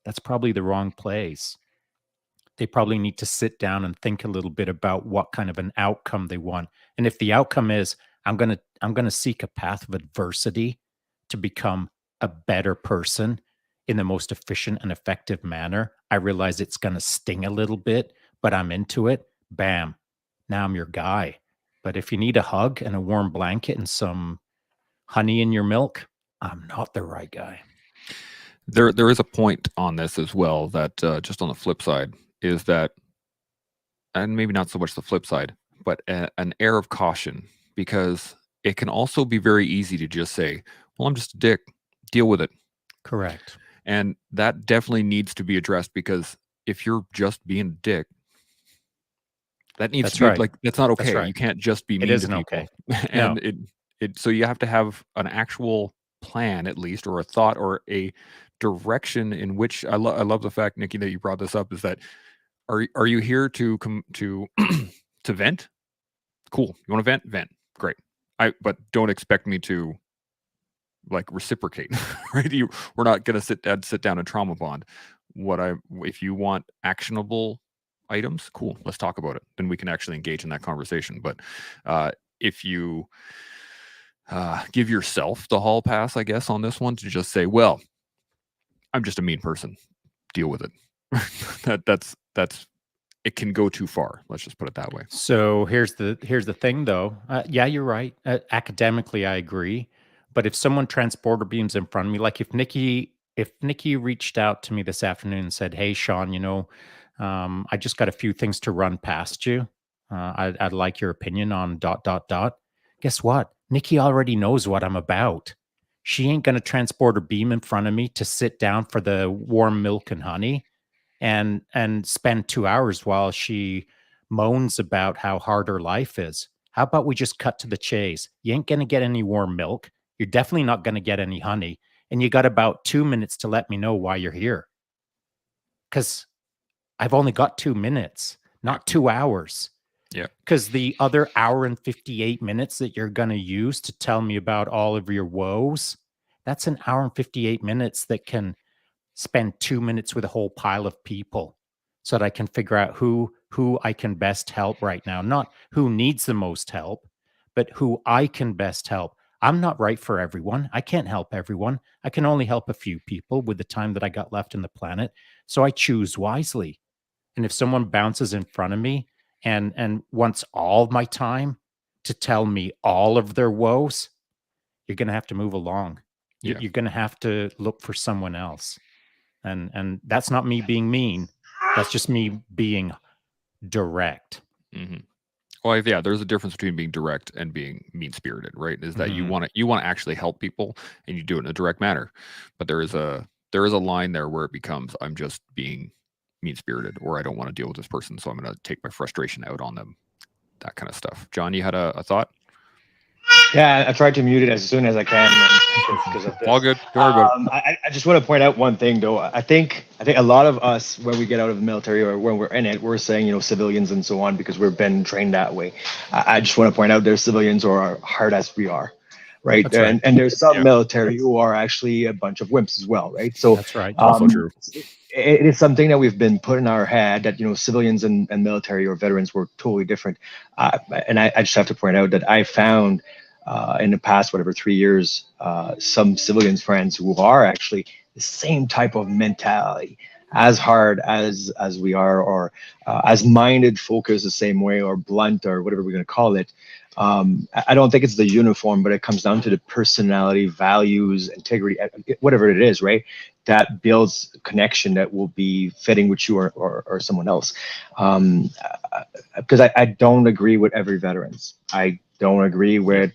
that's probably the wrong place. They probably need to sit down and think a little bit about what kind of an outcome they want. And if the outcome is I'm going to seek a path of adversity to become a better person in the most efficient and effective manner, I realize it's going to sting a little bit, but I'm into it. Bam. Now I'm your guy. But if you need a hug and a warm blanket and some honey in your milk, I'm not the right guy. There is a point on this as well that just on the flip side is that, and maybe not so much the flip side, but an air of caution, because it can also be very easy to just say, well, I'm just a dick, deal with it. Correct. And that definitely needs to be addressed, because if you're just being a dick, that needs to be right. like, that's not okay. That's right. You can't just be mean isn't to people. Okay. And so you have to have an actual plan at least, or a thought, or a direction in which I love the fact, Nicky, that you brought this up, is that are you here to come to to vent? Cool. You want to vent? Great. But don't expect me to like reciprocate, right? We're not going to sit down and trauma bond. If you want actionable items, cool, let's talk about it. Then we can actually engage in that conversation. But if you give yourself the hall pass, I guess, on this one, to just say, well, I'm just a mean person, deal with it. that's it can go too far. Let's just put it that way. So here's the thing, though. Yeah, you're right. Academically, I agree. But if someone transporter beams in front of me, like if Nicky reached out to me this afternoon and said, "Hey, Shaun, I just got a few things to run past you. I'd like your opinion on ... Guess what? Nicky already knows what I'm about. She ain't gonna transport her beam in front of me to sit down for the warm milk and honey and spend 2 hours while she moans about how hard her life is. How about we just cut to the chase? You ain't gonna get any warm milk. You're definitely not gonna get any honey, and you got about 2 minutes to let me know why you're here. Because I've only got 2 minutes, not 2 hours. Yeah. Because the other hour and 58 minutes that you're going to use to tell me about all of your woes, that's an hour and 58 minutes that can spend 2 minutes with a whole pile of people so that I can figure out who I can best help right now. Not who needs the most help, but who I can best help. I'm not right for everyone. I can't help everyone. I can only help a few people with the time that I got left on the planet. So I choose wisely. And if someone bounces in front of me and wants all of my time to tell me all of their woes, you're going to have to move along. Yeah. You're going to have to look for someone else. And that's not me being mean. That's just me being direct. Mm-hmm. Well, yeah, there's a difference between being direct and being mean-spirited, right? Is that you want to actually help people and you do it in a direct manner. But there is a line there where it becomes, I'm just being mean-spirited, or I don't want to deal with this person, so I'm going to take my frustration out on them. That kind of stuff. John, you had a thought? Yeah, I tried to mute it as soon as I can because of this. All good. Don't worry about it. I just want to point out one thing though. I think a lot of us when we get out of the military or when we're in it, we're saying civilians and so on because we've been trained that way. I just want to point out there's civilians who are hard as we are, right? That's right. And there's some Yeah. military who are actually a bunch of wimps as well, right? So That's right. Also true. it is something that we've been put in our head that civilians and military or veterans were totally different. And I just have to point out that I found in the past 3 years some civilians friends who are actually the same type of mentality, as hard as we are, or as minded, focused the same way, or blunt, or whatever we're going to call it. I don't think it's the uniform, but it comes down to the personality, values, integrity, whatever it is, right? That builds a connection that will be fitting with you or someone else. Because I don't agree with every veterans. I don't agree with,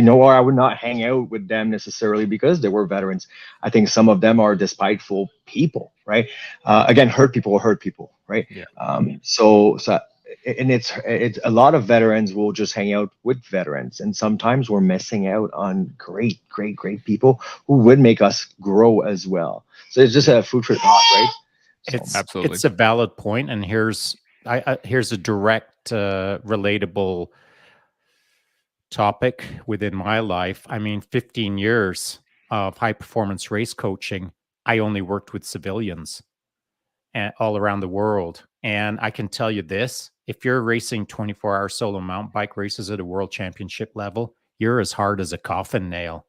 or I would not hang out with them necessarily because they were veterans. I think some of them are despiteful people, right? Again, hurt people will hurt people, right? Yeah. So and it's a lot of veterans will just hang out with veterans, and sometimes we're missing out on great people who would make us grow as well. So it's just a food for thought, right? Absolutely. It's a valid point, and here's a direct relatable topic within my life. I mean, 15 years of high performance race coaching, I only worked with civilians all around the world. And I can tell you this, if you're racing 24-hour solo mountain bike races at a world championship level, you're as hard as a coffin nail.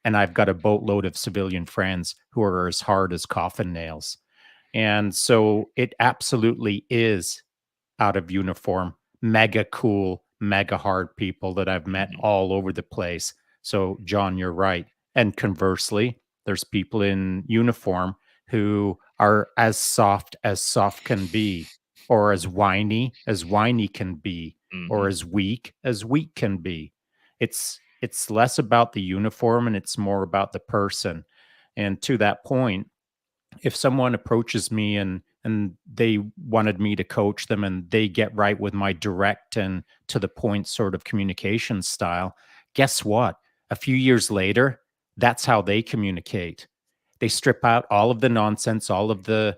And I've got a boatload of civilian friends who are as hard as coffin nails. And so it absolutely is out of uniform, mega cool, mega hard people that I've met all over the place. So, John, you're right. And conversely, there's people in uniform who are as soft can be, or as whiny can be, or as weak can be. It's less about the uniform and it's more about the person. And to that point, if someone approaches me and they wanted me to coach them and they get right with my direct and to the point sort of communication style, guess what? A few years later, that's how they communicate. They strip out all of the nonsense, all of the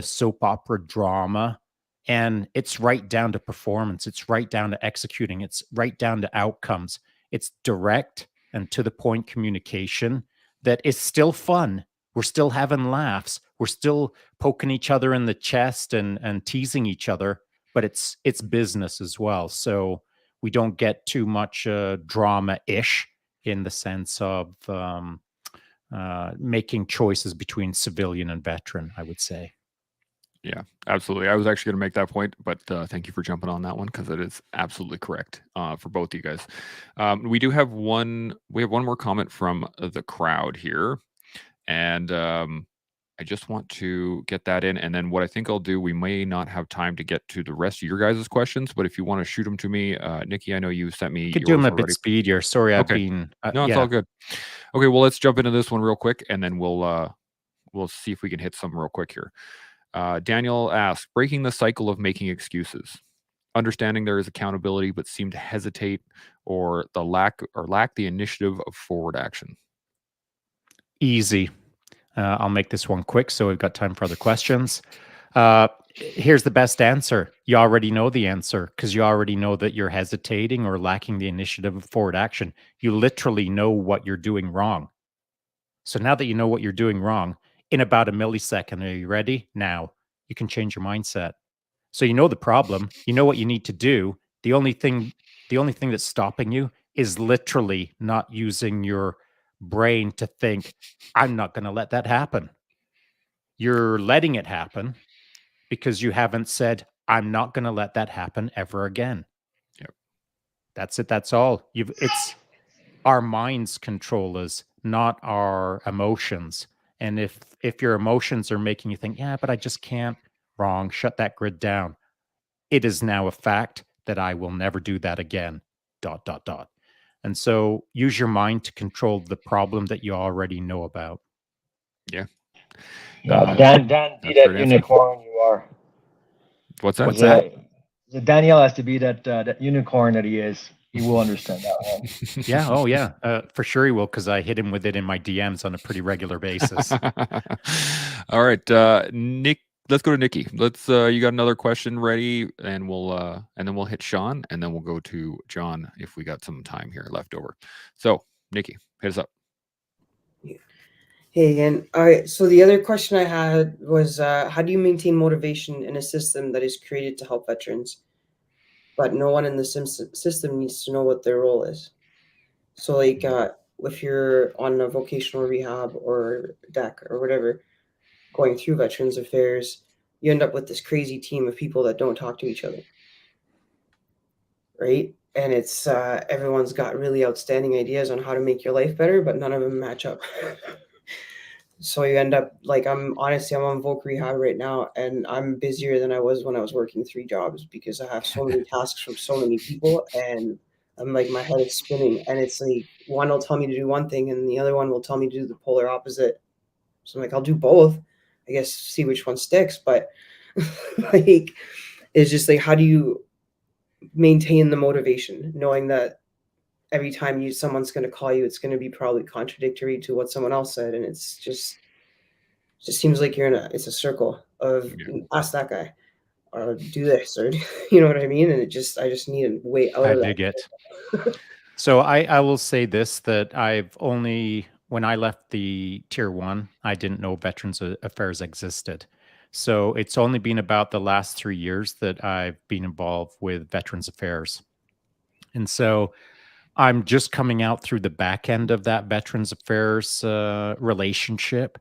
soap opera drama, and it's right down to performance. It's right down to executing. It's right down to outcomes. It's direct and to the point communication that is still fun. We're still having laughs. We're still poking each other in the chest and teasing each other, but it's business as well. So we don't get too much drama-ish in the sense of making choices between civilian and veteran, I would say. Yeah, absolutely. I was actually going to make that point, but thank you for jumping on that one because it is absolutely correct for both of you guys. We have one more comment from the crowd here. And I just want to get that in. And then what I think I'll do, we may not have time to get to the rest of your guys' questions, but if you want to shoot them to me, Nicky, I know you sent me. You could do them a bit speedier. Sorry, I've been. No, it's all good. Okay, well, let's jump into this one real quick, and then we'll see if we can hit some real quick here. Daniel asks, breaking the cycle of making excuses. Understanding there is accountability, but seem to hesitate or lack the initiative of forward action. Easy. I'll make this one quick so we've got time for other questions. Here's the best answer. You already know the answer because you already know that you're hesitating or lacking the initiative of forward action. You literally know what you're doing wrong. So now that you know what you're doing wrong, in about a millisecond, are you ready? Now, you can change your mindset. So you know the problem. You know what you need to do. The only thing that's stopping you is literally not using your brain to think, I'm not going to let that happen. You're letting it happen because you haven't said, I'm not going to let that happen ever again. Yep. That's it. That's all. It's our minds control us, not our emotions. And if your emotions are making you think, yeah, but I just can't, wrong, shut that grid down. It is now a fact that I will never do that again, ... And so use your mind to control the problem that you already know about. Yeah. Dan, be that unicorn you are. What's that? What's that? Daniel has to be that unicorn that he is. He will understand that one. Yeah. Oh, yeah. For sure he will, because I hit him with it in my DMs on a pretty regular basis. All right, Nick. Let's go to Nicky. Let's. You got another question ready, and then we'll hit Sean, and then we'll go to Jon if we got some time here left over. So, Nicky, hit us up. Hey again. All right. So the other question I had was, how do you maintain motivation in a system that is created to help veterans, but no one in the system needs to know what their role is? So, like, if you're on a vocational rehab or deck or whatever, going through Veterans Affairs, you end up with this crazy team of people that don't talk to each other, right? And it's everyone's got really outstanding ideas on how to make your life better, but none of them match up. So you end up like, I'm on voc rehab right now, and I'm busier than I was when I was working 3 jobs because I have so many tasks from so many people, and I'm like, my head is spinning, and it's like one will tell me to do one thing and the other one will tell me to do the polar opposite. So I'm like, I'll do both, I guess, see which one sticks. But like, it's just like, how do you maintain the motivation knowing that every time someone's going to call you, it's going to be probably contradictory to what someone else said, and it's just seems like it's a circle of ask that guy or do this or you know what I mean? And I just need a way out I of dig that. it. So I will say this, that when I left the Tier 1, I didn't know Veterans Affairs existed. So it's only been about the last 3 years that I've been involved with Veterans Affairs. And so I'm just coming out through the back end of that Veterans Affairs relationship.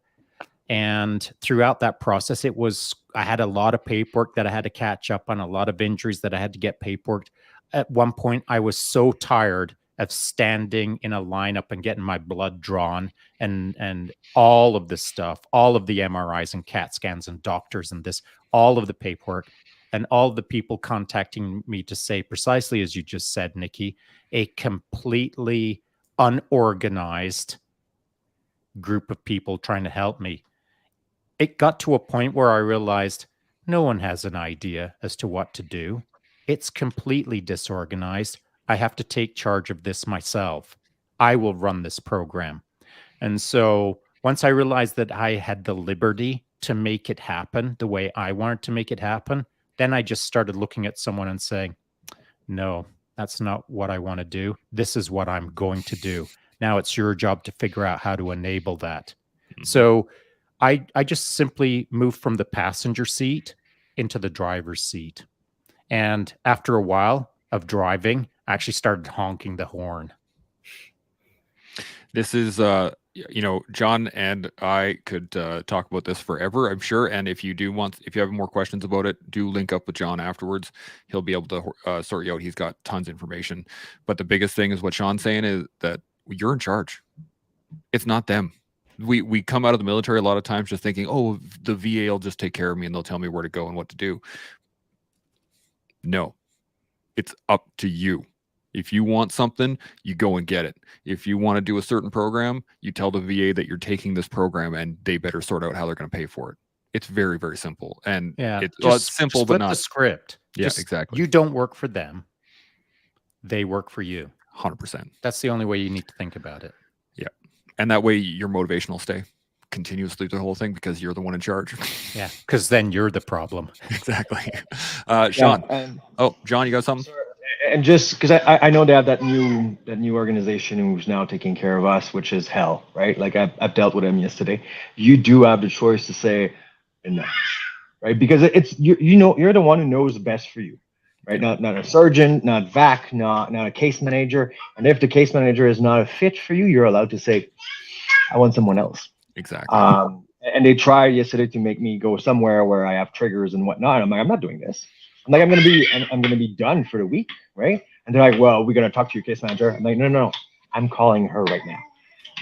And throughout that process, I had a lot of paperwork that I had to catch up on, a lot of injuries that I had to get paperwork. At one point, I was so tired of standing in a lineup and getting my blood drawn and all of this stuff, all of the MRIs and CAT scans and doctors and this, all of the paperwork, and all of the people contacting me to say precisely as you just said, Nicky, a completely unorganized group of people trying to help me. It got to a point where I realized no one has an idea as to what to do. It's completely disorganized. I have to take charge of this myself. I will run this program. And so once I realized that I had the liberty to make it happen the way I wanted to make it happen, then I just started looking at someone and saying, no, that's not what I want to do. This is what I'm going to do. Now it's your job to figure out how to enable that. So I just simply moved from the passenger seat into the driver's seat. And after a while of driving, I actually started honking the horn. This is, Jon and I could talk about this forever, I'm sure. And if you have more questions about it, do link up with Jon afterwards. He'll be able to sort you out. He's got tons of information. But the biggest thing is what Sean's saying is that you're in charge. It's not them. We come out of the military a lot of times just thinking, oh, the VA will just take care of me and they'll tell me where to go and what to do. No, it's up to you. If you want something, you go and get it. If you want to do a certain program, you tell the VA that you're taking this program and they better sort out how they're going to pay for it. It's very, very simple. And it's simple, just but flip not the script. Yeah, exactly. You don't work for them. They work for you. 100%. That's the only way you need to think about it. Yeah. And that way your motivation will stay continuously through the whole thing because you're the one in charge. Yeah, because then you're the problem. Exactly. Sean. Jon, you got something? And just because I know they have that new organization who's now taking care of us, which is hell, right? Like I've dealt with them yesterday. You do have the choice to say enough, right? Because it's you're the one who knows best for you, right? Not a surgeon, not VAC, not a case manager. And if the case manager is not a fit for you, you're allowed to say, I want someone else. Exactly. And they tried yesterday to make me go somewhere where I have triggers and whatnot. I'm like, I'm not doing this. I'm like, I'm gonna be done for the week, right? And they're like, well, we're gonna talk to your case manager. I'm like, no, I'm calling her right now.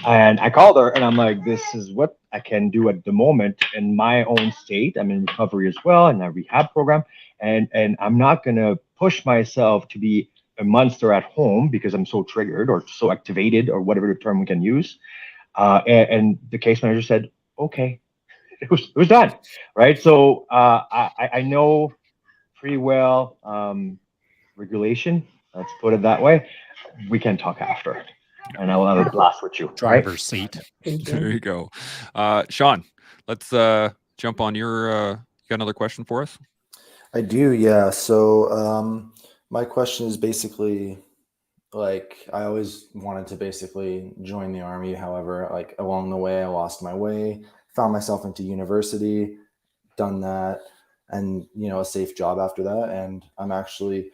And I called her and I'm like, this is what I can do at the moment in my own state. I'm in recovery as well in a rehab program. And I'm not gonna push myself to be a monster at home because I'm so triggered or so activated or whatever the term we can use. And the case manager said, okay, it was done, right? So I know pretty well regulation Let's put it that way. We can talk after, and I will have a blast with you. Right? Driver's seat. Thank There you. you go. Sean, let's jump on your. You got another question for us? I do, yeah. So my question is basically like I always wanted to basically join the army. However, like along the way, I lost my way, found myself into university, done that, and a safe job after that. And I'm actually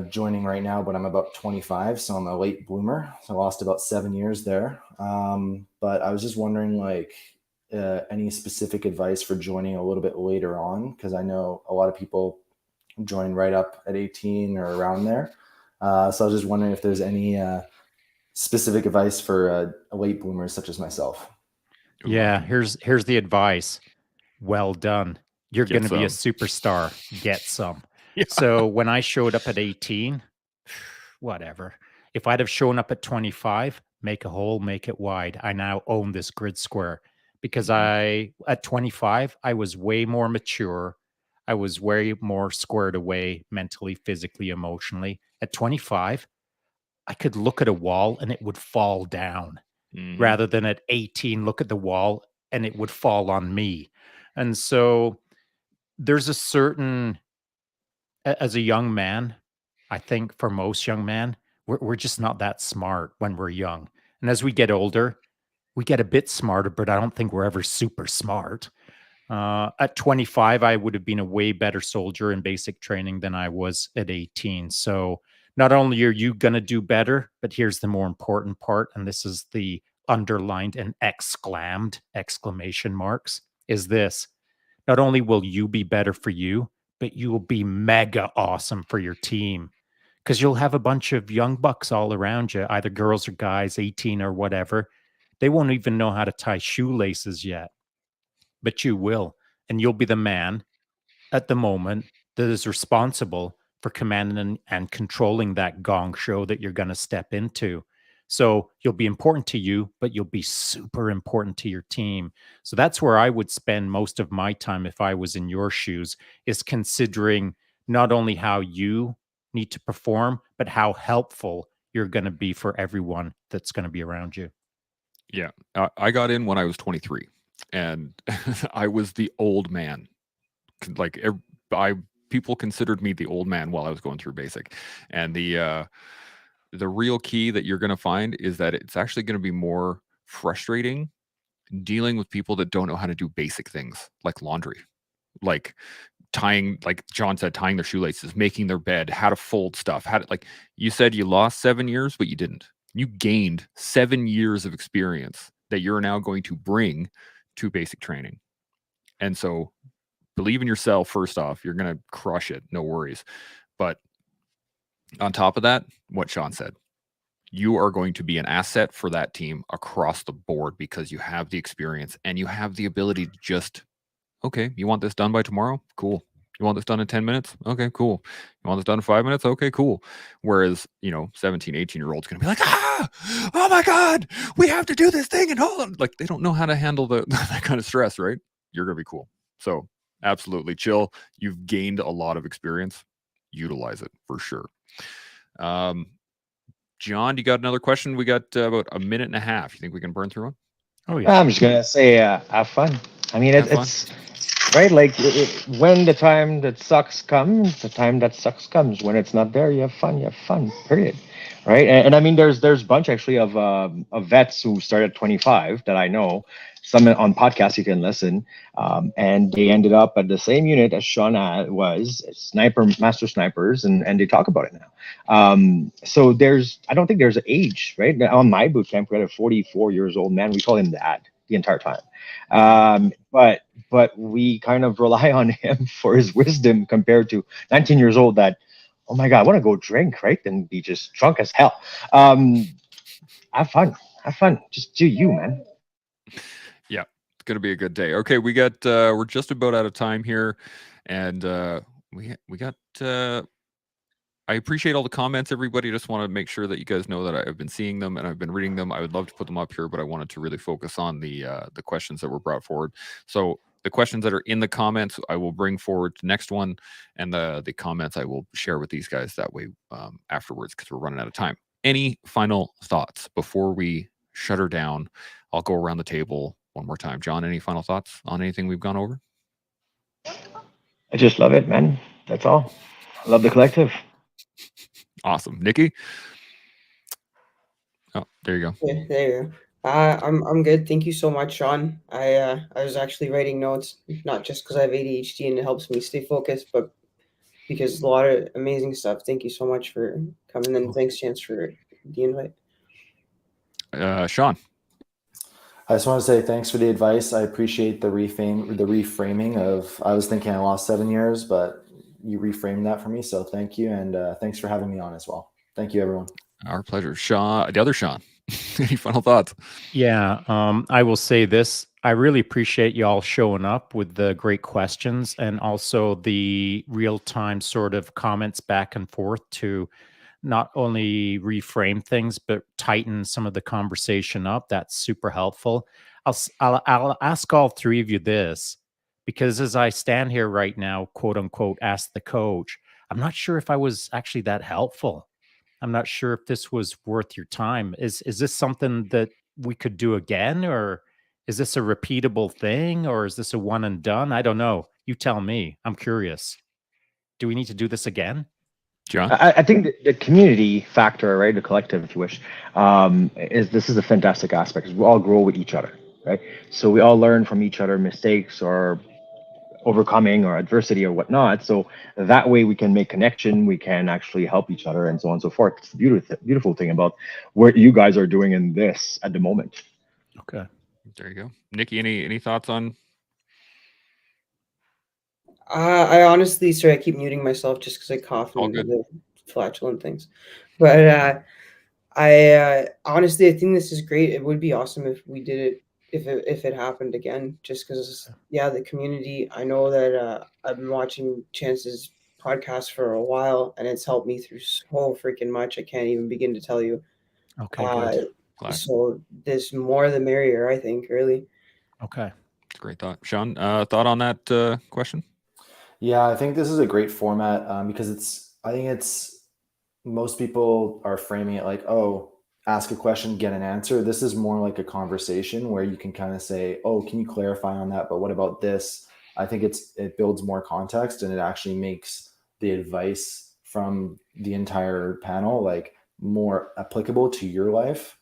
joining right now, but I'm about 25, so I'm a late bloomer. So I lost about 7 years there. But I was just wondering, like, any specific advice for joining a little bit later on, because I know a lot of people join right up at 18 or around there. So I was just wondering if there's any specific advice for late bloomers such as myself. Yeah, here's the advice. Well done. You're Get going to be a some. superstar. Get some. Yeah. So when I showed up at 18, whatever. If I'd have shown up at 25, make a hole, make it wide. I now own this grid square because at 25, I was way more mature. I was way more squared away mentally, physically, emotionally. At 25, I could look at a wall and it would fall down rather than at 18, look at the wall and it would fall on me. And so there's a certain, as a young man, I think for most young men, we're just not that smart when we're young. And as we get older, we get a bit smarter, but I don't think we're ever super smart. At 25, I would have been a way better soldier in basic training than I was at 18. So not only are you going to do better, but here's the more important part. And this is the underlined and exclamation marks is this. Not only will you be better for you, but you will be mega awesome for your team because you'll have a bunch of young bucks all around you, either girls or guys, 18 or whatever. They won't even know how to tie shoelaces yet, but you will. And you'll be the man at the moment that is responsible for commanding and controlling that gong show that you're going to step into. So you'll be important to you, but you'll be super important to your team. So that's where I would spend most of my time if I was in your shoes, is considering not only how you need to perform, but how helpful you're going to be for everyone that's going to be around you. Yeah. I got in when I was 23 and I was the old man. Like people considered me the old man while I was going through basic. And the real key that you're going to find is that it's actually going to be more frustrating dealing with people that don't know how to do basic things like laundry, like tying, like John said, tying their shoelaces, making their bed, how to fold stuff, how to, like you said, you lost 7 years, but you didn't. You gained 7 years of experience that you're now going to bring to basic training. And so believe in yourself. First off, you're going to crush it. No worries. But on top of that, what Sean said, you are going to be an asset for that team across the board because you have the experience and you have the ability to just, okay, you want this done by tomorrow? Cool. You want this done in 10 minutes? Okay, cool. You want this done in 5 minutes? Okay, cool. Whereas, 17, 18-year-olds going to be like, oh my God, we have to do this thing. And hold on. Like, they don't know how to handle that kind of stress, right? You're going to be cool. So absolutely chill. You've gained a lot of experience. Utilize it for sure. John, you got another question? We got about a minute and a half. You think we can burn through one? Oh, yeah. I'm just gonna say, have fun. I mean, Have fun. it's right. Like when the time that sucks comes, the time that sucks comes. When it's not there, you have fun. You have fun. Period. Right. And I mean, there's a bunch actually of vets who started at 25 that I know. Some on podcasts you can listen, and they ended up at the same unit as Sean was, master snipers, and they talk about it now. So I don't think there's an age, right? On my boot camp, we had a 44 years old man. We call him Dad the entire time. But we kind of rely on him for his wisdom compared to 19 years old that, oh my God, I want to go drink, right? And be just drunk as hell. Have fun. Just do you, man. Yeah, it's gonna be a good day. Okay, we got we're just about out of time here, and we got. I appreciate all the comments, everybody. Just want to make sure that you guys know that I've been seeing them and I've been reading them. I would love to put them up here, but I wanted to really focus on the questions that were brought forward. So the questions that are in the comments, I will bring forward to next one, and the comments I will share with these guys that way afterwards, because we're running out of time. Any final thoughts before we shut her down? I'll go around the table one more time. Jon, any final thoughts on anything we've gone over? I just love it, man. That's all. I love the collective. Awesome. Nicky? Oh, there you go. Yeah, there you go. I'm good. Thank you so much, Sean. I was actually writing notes, not just because I have ADHD and it helps me stay focused, but because a lot of amazing stuff. Thank you so much for coming in. Thanks, Chance, for the invite. Shaun? I just want to say thanks for the advice. I appreciate the reframing of, I was thinking I lost 7 years, but you reframed that for me. So thank you. And thanks for having me on as well. Thank you, everyone. Our pleasure. Shaun, the other Shaun, any final thoughts? Yeah, I will say this. I really appreciate y'all showing up with the great questions and also the real-time sort of comments back and forth to not only reframe things, but tighten some of the conversation up. That's super helpful. I'll ask all three of you this, because as I stand here right now, quote unquote, ask the coach, I'm not sure if I was actually that helpful. I'm not sure if this was worth your time. Is this something that we could do again, or is this a repeatable thing, or is this a one and done? I don't know. You tell me. I'm curious. Do we need to do this again? Jon? I think the community factor, right, the collective, if you wish, this is a fantastic aspect, because we all grow with each other, right? So we all learn from each other mistakes or overcoming or adversity or whatnot. So that way we can make connection, we can actually help each other, and so on and so forth. It's the beautiful thing about what you guys are doing in this at the moment. Okay. There you go. Nicky, any thoughts on? I honestly, sorry, I keep muting myself just because I cough All and good. the flatulent things. But I honestly, I think this is great. It would be awesome if we did it, if it happened again. Just because, yeah, the community. I know that I've been watching Chance's podcast for a while, and it's helped me through so freaking much. I can't even begin to tell you. Okay, good. Glad. So this more the merrier, I think. Really. Okay. It's a great thought. Shaun, thought on that question? Yeah, I think this is a great format because I think most people are framing it like, oh, ask a question, get an answer. This is more like a conversation where you can kind of say, oh, can you clarify on that? But what about this? I think it builds more context, and it actually makes the advice from the entire panel like more applicable to your life,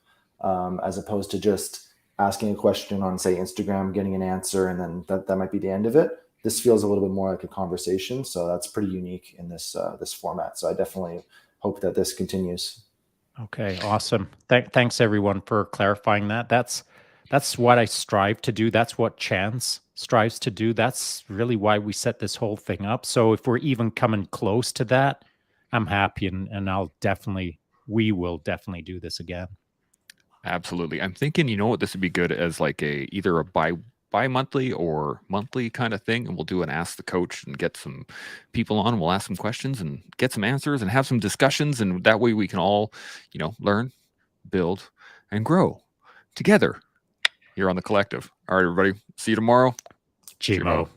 as opposed to just asking a question on, say, Instagram, getting an answer, and then that might be the end of it. This feels a little bit more like a conversation, so that's pretty unique in this format. So I definitely hope that this continues. Okay, awesome. Thanks everyone for clarifying that. That's what I strive to do. That's what Chance strives to do. That's really why we set this whole thing up. So if we're even coming close to that, I'm happy, and we will definitely do this again. Absolutely. I'm thinking, you know what, this would be good as like either a bi-monthly or monthly kind of thing, and we'll do an ask the coach and get some people on. We'll ask some questions and get some answers and have some discussions, and that way we can all, learn, build, and grow together here on the collective. All right, everybody. See you tomorrow. Chimo.